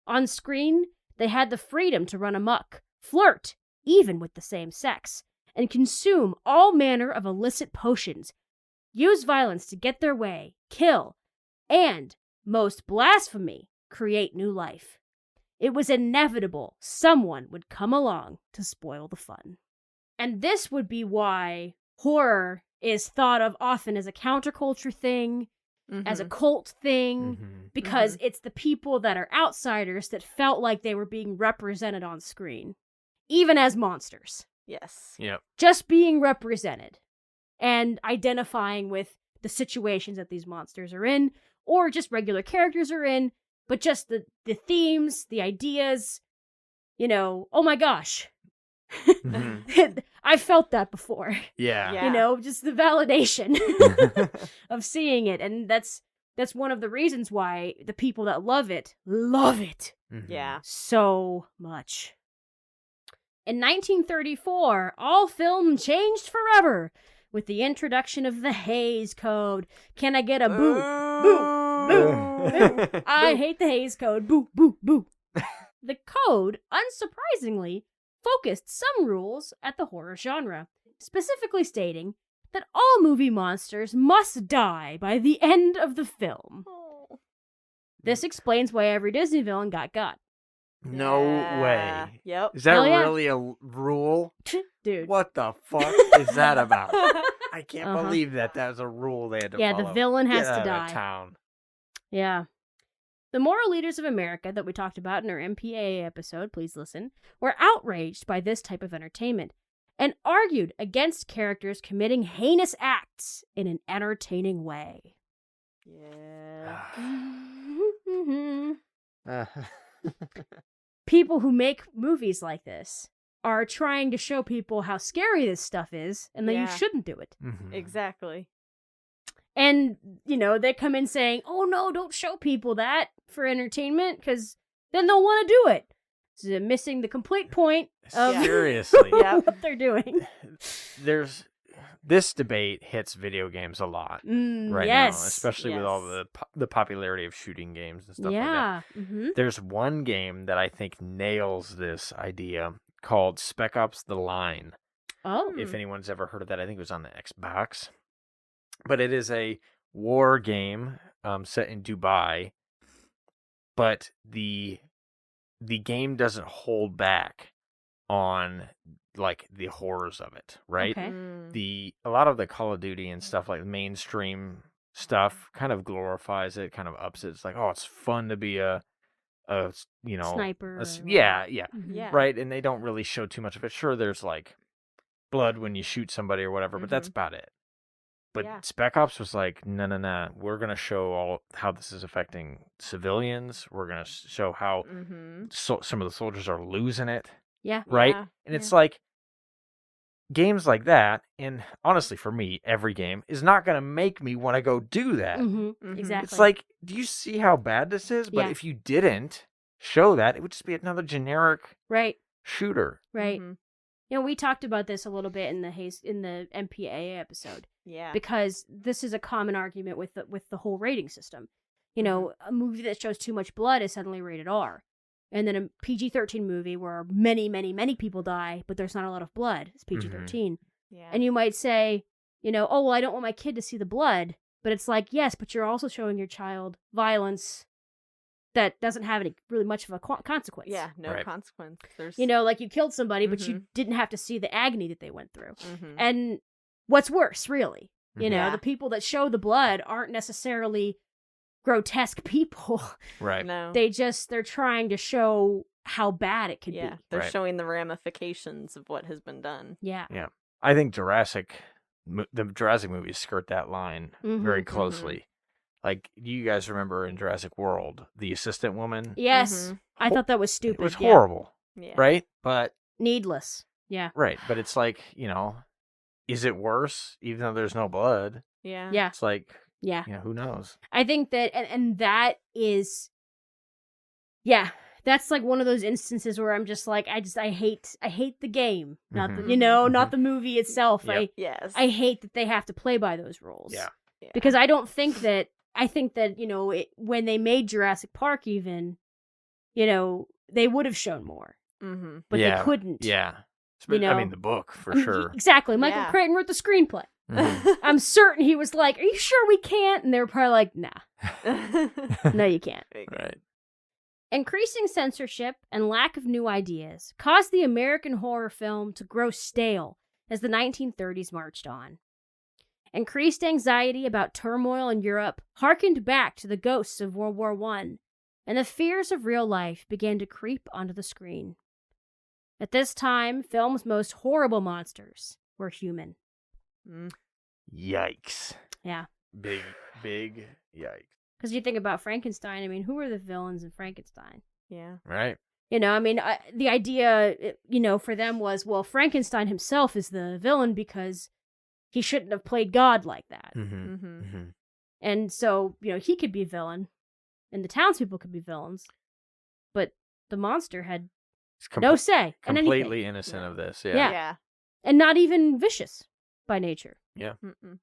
On screen, they had the freedom to run amok, flirt, even with the same sex, and consume all manner of illicit potions, use violence to get their way, kill, and, most blasphemy, create new life. It was inevitable someone would come along to spoil the fun. And this would be why horror is thought of often as a counterculture thing, as a cult thing, Mhm. because it's the people that are outsiders that felt like they were being represented on screen, even as monsters. Yes. Yep. Just being represented and identifying with the situations that these monsters are in, or just regular characters are in, but just the themes, the ideas, oh my gosh. Mhm. I felt that before. Yeah. Yeah. Just the validation of seeing it. And that's one of the reasons why the people that love it Mhm. Yeah. so much. In 1934, all film changed forever with the introduction of the Hays Code. Can I get a boo? Boo! Boo! I hate the Hays Code. Boo, boo, boo. The code, unsurprisingly, focused some rules at the horror genre, specifically stating that all movie monsters must die by the end of the film. Oh. This explains why every Disney villain got. No Yeah. way. Yep. Is that Hell yeah. really a rule? Dude. What the fuck is that about? I can't Uh-huh. believe that was a rule they had to Yeah, follow. the villain has Get to out die. of town. Yeah. The moral leaders of America that we talked about in our MPAA episode, please listen, were outraged by this type of entertainment and argued against characters committing heinous acts in an entertaining way. Yeah. People who make movies like this are trying to show people how scary this stuff is and that you Yeah. shouldn't do it. Mhm. Exactly. And, they come in saying, oh no, don't show people that for entertainment because then they'll want to do it. So they're missing the complete point of Yeah. Seriously. Yeah. what they're doing. there's this debate hits video games a lot right yes. now, especially with all the popularity of shooting games and stuff like that. Yeah. Mm-hmm. There's one game that I think nails this idea called Spec Ops: The Line. Oh. If anyone's ever heard of that, I think it was on the Xbox. But it is a war game set in Dubai, but the game doesn't hold back on like the horrors of it, right? Okay. A lot of the Call of Duty and stuff, like mainstream stuff, kind of glorifies it, kind of ups it. It's like, oh, it's fun to be a Sniper. yeah, Mhm. Yeah. right. And they don't really show too much of it. Sure, there's like blood when you shoot somebody or whatever, but that's about it. But Yeah. Spec Ops was like, no. We're gonna show how this is affecting civilians. We're gonna show how some of the soldiers are losing it. Yeah. Right? Yeah. And it's like games like that, and honestly for me, every game is not going to make me want to go do that. Mm-hmm. Exactly. It's like, do you see how bad this is? But Yeah. if you didn't show that, it would just be another generic right. shooter. Right. Mhm. You know, we talked about this a little bit in the MPAA episode Yeah. because this is a common argument with the whole rating system. You know, a movie that shows too much blood is suddenly rated R. And then a PG-13 movie where many, many, many people die, but there's not a lot of blood, it's PG-13. Yeah. And you might say, you know, oh, well, I don't want my kid to see the blood. But it's like, yes, but you're also showing your child violence that doesn't have any really much of a consequence. Yeah, no Right. consequence. There's You know, like you killed somebody, but you didn't have to see the agony that they went through. Mhm. And what's worse, really? You know, Yeah. the people that show the blood aren't necessarily grotesque people. Right. No. They're trying to show how bad it could yeah, be. they're Right. showing the ramifications of what has been done. Yeah. I think the Jurassic movies skirt that line very closely. Like, do you guys remember in Jurassic World, the assistant woman? Yes. I thought that was stupid. It was yeah. horrible, Yeah. right? But Needless. Yeah. right, but it's like, is it worse even though there's no blood? Yeah. Yeah. It's like, Yeah. who knows? I think that, and that is, yeah, that's like one of those instances where I'm just like, I hate the game, not the, not the movie itself. Yep. Yes. I hate that they have to play by those rules. Yeah. Because I think that, when they made Jurassic Park even, they would have shown more, Mm-hmm. but they couldn't. Yeah. You know? I mean, the book, for sure. Exactly. Michael Yeah. Crichton wrote the screenplay. Mhm. I'm certain he was like, are you sure we can't? And they were probably like, nah, no, you can't. Right. Increasing censorship and lack of new ideas caused the American horror film to grow stale as the 1930s marched on. Increased anxiety about turmoil in Europe harkened back to the ghosts of World War I, and the fears of real life began to creep onto the screen. At this time, film's most horrible monsters were human. Yikes. Yeah. Big yikes. Because you think about Frankenstein, I mean, who were the villains in Frankenstein? Yeah. Right. The idea, for them was, well, Frankenstein himself is the villain because he shouldn't have played God like that. Mm-hmm. Mm-hmm. Mm-hmm. And so, he could be a villain, and the townspeople could be villains, but the monster had no say in anything. Completely innocent of this. Yeah. Yeah. And not even vicious by nature. Yeah. Mm-mm.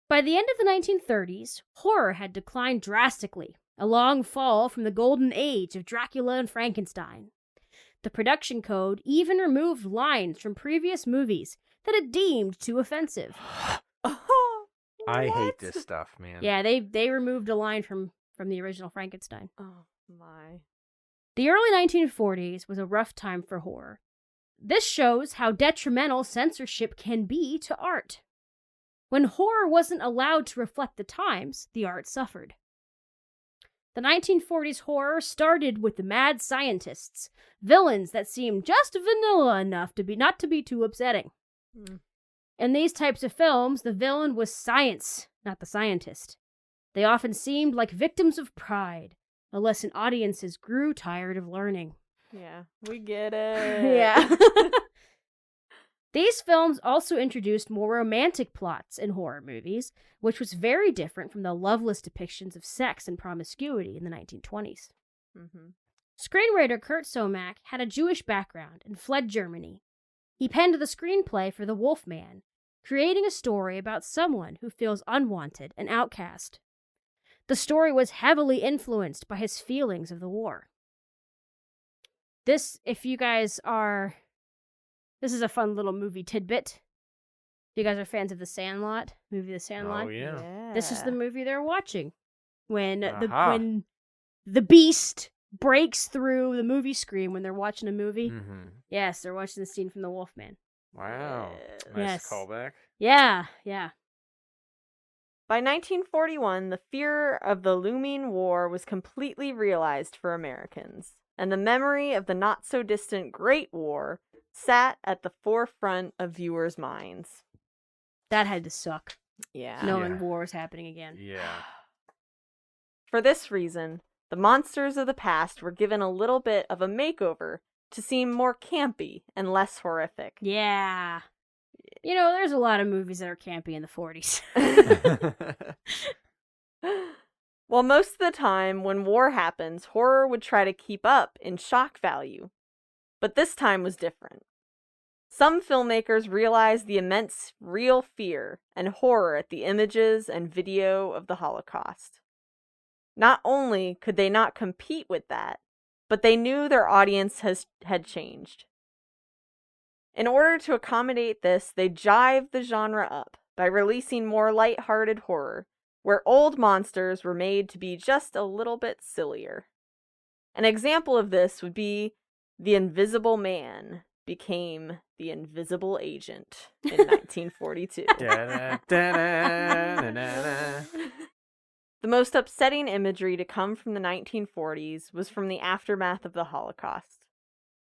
By the end of the 1930s, horror had declined drastically, a long fall from the golden age of Dracula and Frankenstein. The production code even removed lines from previous movies that it deemed too offensive. I hate What? this stuff, man. Yeah, they removed a line from the original Frankenstein. Oh my. The early 1940s was a rough time for horror. This shows how detrimental censorship can be to art. When horror wasn't allowed to reflect the times, the art suffered. The 1940s horror started with the mad scientists, villains that seemed just vanilla enough to be not to be too upsetting. Mm. In these types of films, the villain was science, not the scientist. They often seemed like victims of pride, a lesson audiences grew tired of learning. Yeah. We get it. Yeah. These films also introduced more romantic plots in horror movies, which was very different from the loveless depictions of sex and promiscuity in the 1920s. Mm-hmm. Screenwriter Kurt Somak had a Jewish background and fled Germany. He penned the screenplay for The Wolfman, creating a story about someone who feels unwanted and outcast. The story was heavily influenced by his feelings of the war. This, if you guys are... This is a fun little movie tidbit. If you guys are fans of The Sandlot, movie The Sandlot, Oh, yeah. this is the movie they're watching. When the beast breaks through the movie screen when they're watching a movie. Mm-hmm. Yes, they're watching the scene from The Wolfman. Wow. Nice Yes. callback. Yeah. By 1941, the fear of the looming war was completely realized for Americans, and the memory of the not-so-distant Great War sat at the forefront of viewers' minds. That had to suck, Yeah. knowing war was happening again. Yeah. For this reason, the monsters of the past were given a little bit of a makeover to seem more campy and less horrific. Yeah. You know, there's a lot of movies that are campy in the 40s. While most of the time when war happens, horror would try to keep up in shock value. But this time was different. Some filmmakers realized the immense real fear and horror at the images and video of the Holocaust. Not only could they not compete with that, but they knew their audience had changed. In order to accommodate this, they jived the genre up by releasing more light-hearted horror, where old monsters were made to be just a little bit sillier. An example of this would be The Invisible Man became The Invisible Agent in 1942. The most upsetting imagery to come from the 1940s was from the aftermath of the Holocaust.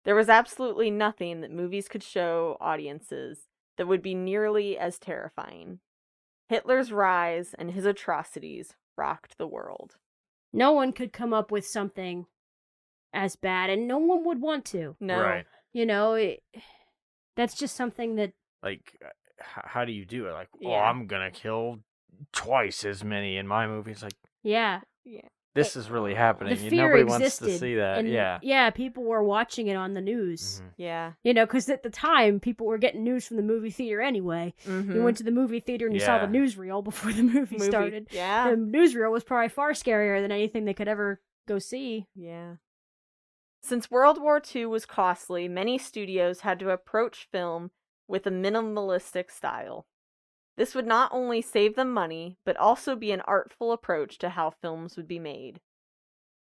There was absolutely nothing that movies could show audiences that would be nearly as terrifying. Hitler's rise and his atrocities rocked the world. No one could come up with something as bad, and no one would want to. No. Right. You know, that's just something that... Like, how do you do it? Like, Yeah. I'm gonna kill twice as many in my movie. It's like, Yeah. this is really happening. The fear Nobody existed. wants to see that. And Yeah. people were watching it on the news. Mhm. Yeah. You know, because at the time, people were getting news from the movie theater anyway. Mm-hmm. You went to the movie theater and you saw the Yeah. newsreel before the movie started. Yeah. The newsreel was probably far scarier than anything they could ever go see. Yeah. Since World War II was costly, many studios had to approach film with a minimalistic style. This would not only save them money, but also be an artful approach to how films would be made.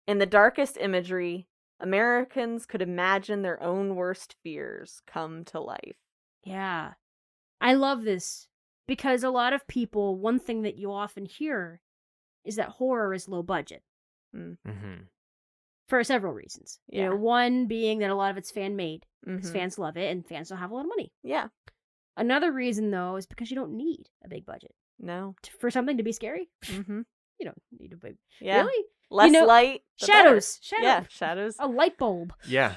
In the darkest imagery, Americans could imagine their own worst fears come to life. Yeah. I love this because a lot of people, one thing that you often hear is that horror is low budget Mm-hmm. for several reasons. You Yeah. know, one being that a lot of it's fan-made because Mhm. fans love it and fans don't have a lot of money. Yeah. Another reason, though, is because you don't need a big budget. No. For something to be scary, Mm-hmm. you don't need a big... Yeah. Really? Less know, light. the Shadows. better. Shadow. Yeah, shadows. A light bulb. Yeah.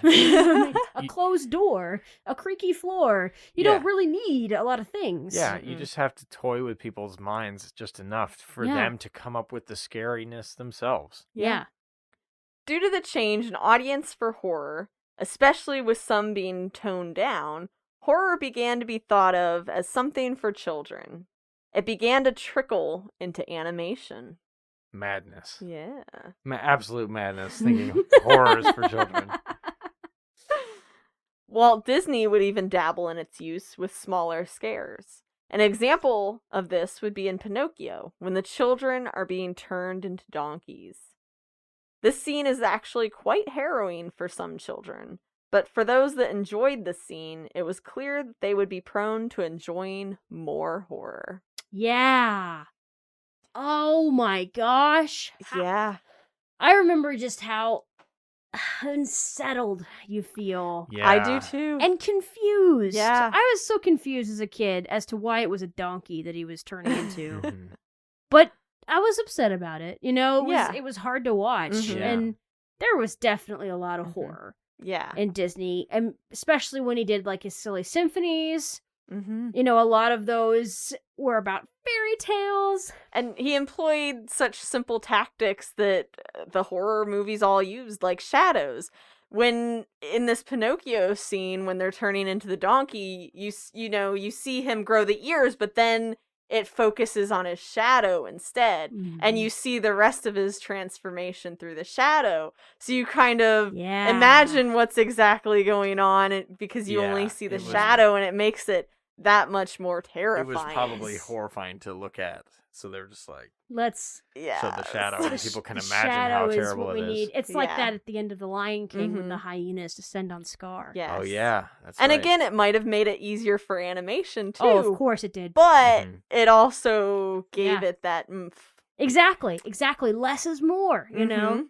A closed door. A creaky floor. You Yeah. don't really need a lot of things. Yeah, you just have to toy with people's minds just enough for Yeah. them to come up with the scariness themselves. Yeah. Due to the change in audience for horror, especially with some being toned down, horror began to be thought of as something for children. It began to trickle into animation. Madness. Yeah. Absolute madness thinking horrors for children. Walt Disney would even dabble in its use with smaller scares. An example of this would be in Pinocchio, when the children are being turned into donkeys. This scene is actually quite harrowing for some children, but for those that enjoyed the scene, it was clear that they would be prone to enjoying more horror. Yeah. Oh my gosh. Yeah. I remember just how unsettled you feel. Yeah. I do too. And confused. Yeah. I was so confused as a kid as to why it was a donkey that he was turning into. Mhm. But I was upset about it. You know, Yeah. it was hard to watch. Mhm. Yeah. And there was definitely a lot of Mhm. horror Yeah. in Disney. And especially when he did like his silly symphonies. Mm-hmm. You know, a lot of those were about fairy tales. And he employed such simple tactics that the horror movies all used, like shadows. when in this Pinocchio scene, when they're turning into the donkey, you see him grow the ears, but then it focuses on his shadow instead. And you see the rest of his transformation through the shadow. So you kind of imagine what's exactly going on because you only see the shadow, and it makes it that much more terrifying. It was probably horrifying to look at. So they're just like, let's show the shadow, and people can the imagine shadow how is terrible what we it is. need. It's like that at the end of The Lion King when the hyenas descend on Scar. Yes. Oh yeah, that's and right. again, it might have made it easier for animation too. Oh, of course it did. But it also gave Yeah. it that oomph. Exactly. Less is more, you know?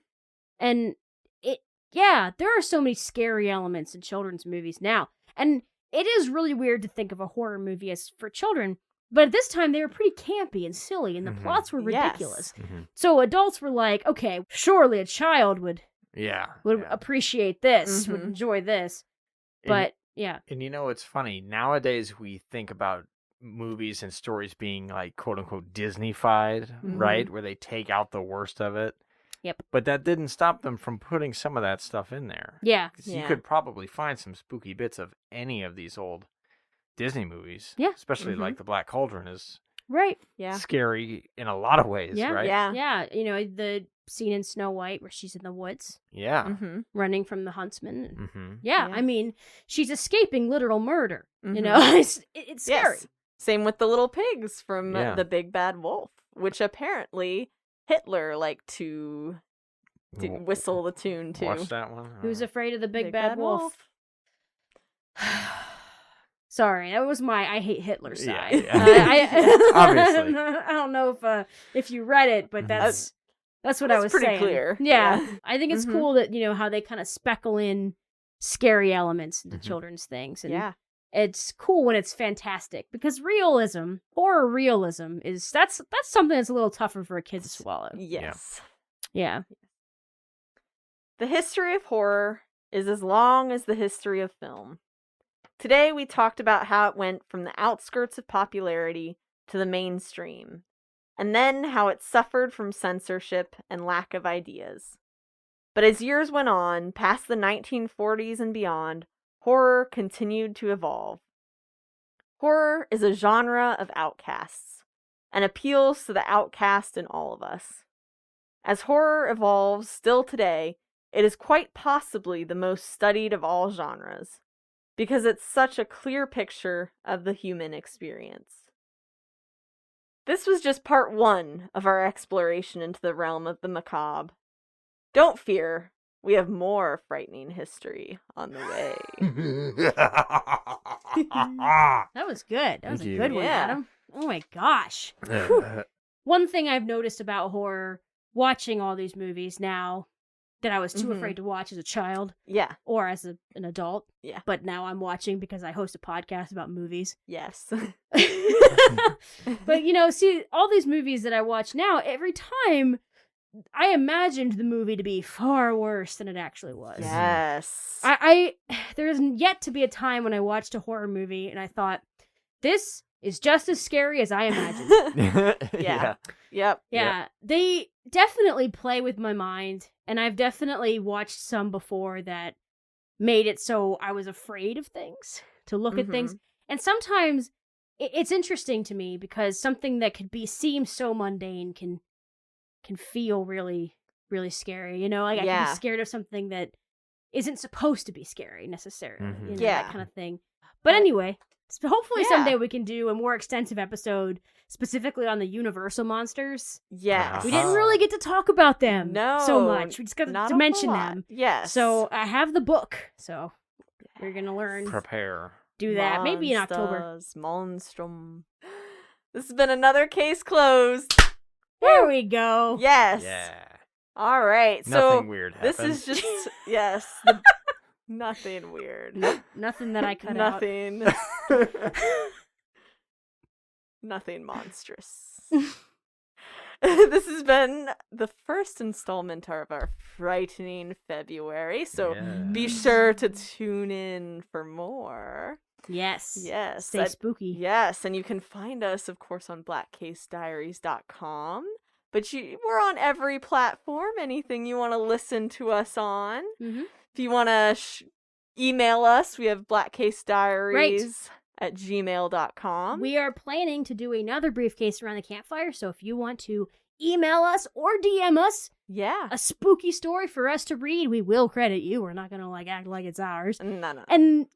And there are so many scary elements in children's movies now. And it is really weird to think of a horror movie as for children, but at this time they were pretty campy and silly, and the plots were ridiculous. So adults were like, okay, surely a child would appreciate this, would enjoy this. But And it's funny. Nowadays we think about movies and stories being like quote unquote Disney-fied, right? Where they take out the worst of it. Yep. But that didn't stop them from putting some of that stuff in there. Yeah. 'Cause you could probably find some spooky bits of any of these old Disney movies. Yeah. Especially like The Black Cauldron is scary in a lot of ways, right? Yeah. You know, the scene in Snow White where she's in the woods. Yeah. Running from the huntsman. I mean, she's escaping literal murder. You know, it's scary. Yes. Same with the little pigs from The Big Bad Wolf, which apparently Hitler liked to whistle the tune to. Watch that one. Who's afraid of the Big Bad Wolf? Sorry, that was my I hate Hitler side. Obviously. I don't know if you read it, but that's what I was pretty saying. Clear. Yeah. I think it's cool that how they kind of speckle in scary elements into children's things, and it's cool when it's fantastic, because horror realism is that's something that's a little tougher for a kid to swallow. Yes. Yeah. The history of horror is as long as the history of film. Today we talked about how it went from the outskirts of popularity to the mainstream, and then how it suffered from censorship and lack of ideas. But as years went on, past the 1940s and beyond, horror continued to evolve. Horror is a genre of outcasts, and appeals to the outcast in all of us. As horror evolves still today, it is quite possibly the most studied of all genres, because it's such a clear picture of the human experience. This was just part one of our exploration into the realm of the macabre. Don't fear, we have more frightening history on the way. That was good. That was a good one, Yeah. Adam. Oh my gosh. One thing I've noticed about horror, watching all these movies now, that I was too afraid to watch as a child. Yeah. Or as an adult. Yeah. But now I'm watching because I host a podcast about movies. Yes. But, see, all these movies that I watch now, every time I imagined the movie to be far worse than it actually was. Yes. There isn't yet to be a time when I watched a horror movie and I thought, this is just as scary as I imagined. Yeah. Yep. Yeah. They definitely play with my mind, and I've definitely watched some before that made it so I was afraid of things, to look at things. And sometimes it's interesting to me because something that could seem so mundane can feel really, really scary. I can be scared of something that isn't supposed to be scary necessarily. That kind of thing. But anyway, so hopefully someday we can do a more extensive episode specifically on the Universal monsters. Yes. We didn't really get to talk about them so No, much. We just got not to a mention whole lot. them. Yes. So I have the book. So we're going to learn. Prepare. Do that. Maybe in October. Monsters, Monstrum. This has been another case closed. There we go. Yes. Yeah. All right. Nothing so weird this happened. is just nothing weird. Nothing that I cut out. Nothing. Nothing monstrous. This has been the first installment of our frightening February, so be sure to tune in for more. Yes. Yes. Stay spooky. Yes, and you can find us, of course, on blackcasediaries.com. But we're on every platform, anything you want to listen to us on. If you want to email us, we have blackcasediaries@gmail.com. We are planning to do another briefcase around the campfire, so if you want to email us or DM us Yeah. a spooky story for us to read, we will credit you. We're not gonna act like it's ours. No. And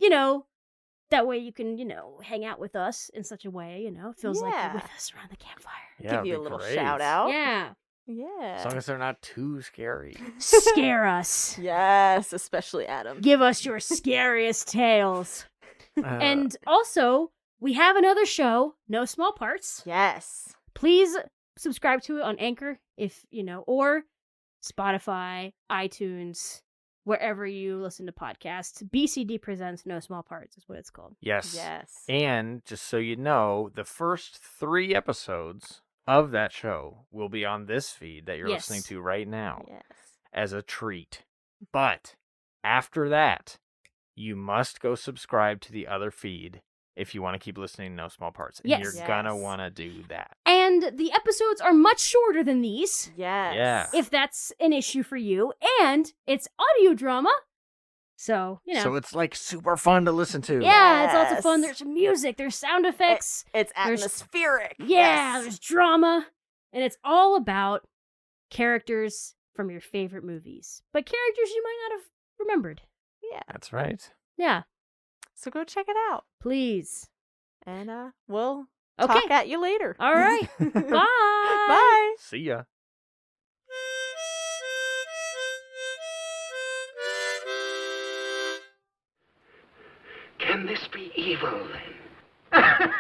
that way you can hang out with us in such a way it feels like you're with us around the campfire. Yeah, Give it'd you a be little great. shout out. Yeah, Yeah. As long as they're not too scary. scare us. Yes, especially Adam. Give us your scariest tales. Uh, And also, we have another show, No Small Parts. Yes. Please subscribe to it on Anchor or Spotify, iTunes, wherever you listen to podcasts. BCD Presents No Small Parts is what it's called. yes. Yes. And just so you know, the first 3 episodes of that show will be on this feed that you're Yes. listening to right now Yes. as a treat. But after that, you must go subscribe to the other feed if you want to keep listening to No Small Parts. And Yes. you're gonna Yes. want to do that. And the episodes are much shorter than these, Yes. Yeah. if that's an issue for you. And it's audio drama. So, So it's like super fun to listen to. yeah, it's lots of fun. Yes. There's music, there's sound effects. It's There's- atmospheric. Yeah, Yes. there's drama. And it's all about characters from your favorite movies. But characters you might not have remembered. Yeah. That's right. Yeah, So go check it out. please. And we'll Okay. talk at you later. All right. Bye. Bye. See ya. Can this be evil, then?